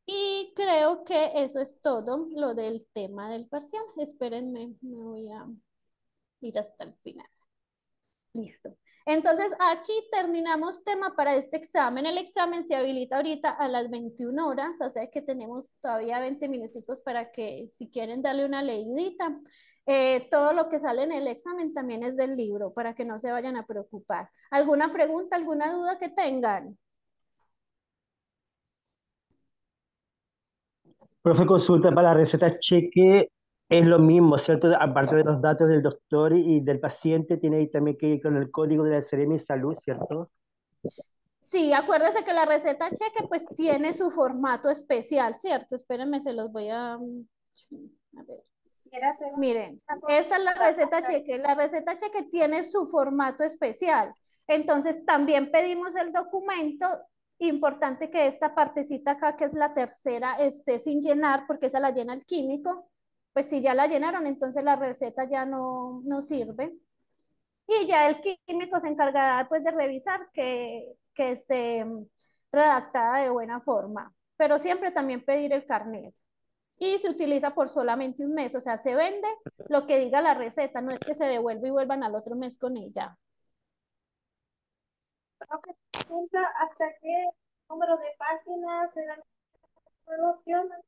Y creo que eso es todo lo del tema del parcial. Espérenme, me voy a ir hasta el final. Listo. Entonces, aquí terminamos tema para este examen. El examen se habilita ahorita a las 21 horas, o sea que tenemos todavía 20 minuticos para que si quieren darle una leidita. Todo lo que sale en el examen también es del libro, para que no se vayan a preocupar. ¿Alguna pregunta, alguna duda que tengan? Profe, consulta para la receta cheque, es lo mismo, ¿cierto? Aparte de los datos del doctor y del paciente, tiene también que ir con el código de la Seremi Salud, ¿cierto? Sí, acuérdese que la receta cheque pues tiene su formato especial, ¿cierto? Espérenme, se los voy a ver. Quisiera hacer Miren, una esta es la consulta, receta cheque. La receta cheque tiene su formato especial. Entonces, también pedimos el documento. Importante que esta partecita acá, que es la tercera, esté sin llenar, porque esa la llena el químico. Pues si ya la llenaron, entonces la receta ya no sirve. Y ya el químico se encargará pues de revisar que esté redactada de buena forma. Pero siempre también pedir el carnet. y se utiliza por solamente un mes, o sea, se vende lo que diga la receta, no es que se devuelva y vuelvan al otro mes con ella. Ok, pregunta, ¿hasta qué número de páginas se dan promociones?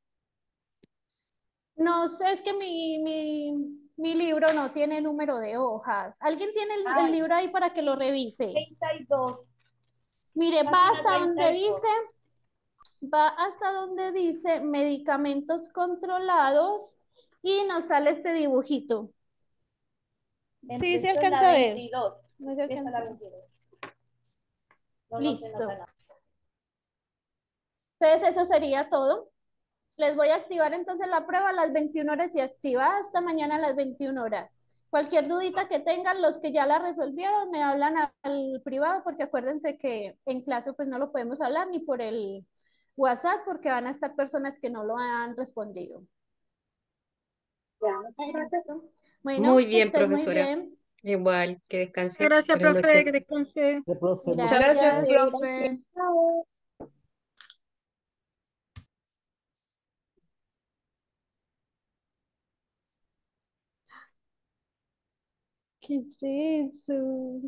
No sé, es que mi libro no tiene número de hojas. ¿Alguien tiene el libro ahí para que lo revise? 32. Mire, va Página hasta donde 32. va hasta donde dice medicamentos controlados y nos sale este dibujito. Sí, se Empezó en la alcanza a ver. 22. No se Empieza alcanza. la 22. No, no se Listo. nota nada. Entonces eso sería todo. Les voy a activar entonces la prueba a las 21 horas y activa hasta mañana a las 21 horas. Cualquier dudita que tengan, los que ya la resolvieron, me hablan al privado, porque acuérdense que en clase pues no lo podemos hablar ni por el WhatsApp, porque van a estar personas que no lo han respondido. Ya, muchas gracias. Bueno, Muy que bien, estés muy profesora. bien. Igual, que descanse. Gracias, Buenas profe, que noches. descanse. Profe, muchas Gracias, Gracias. gracias. profe. Chao. ¿Qué es eso?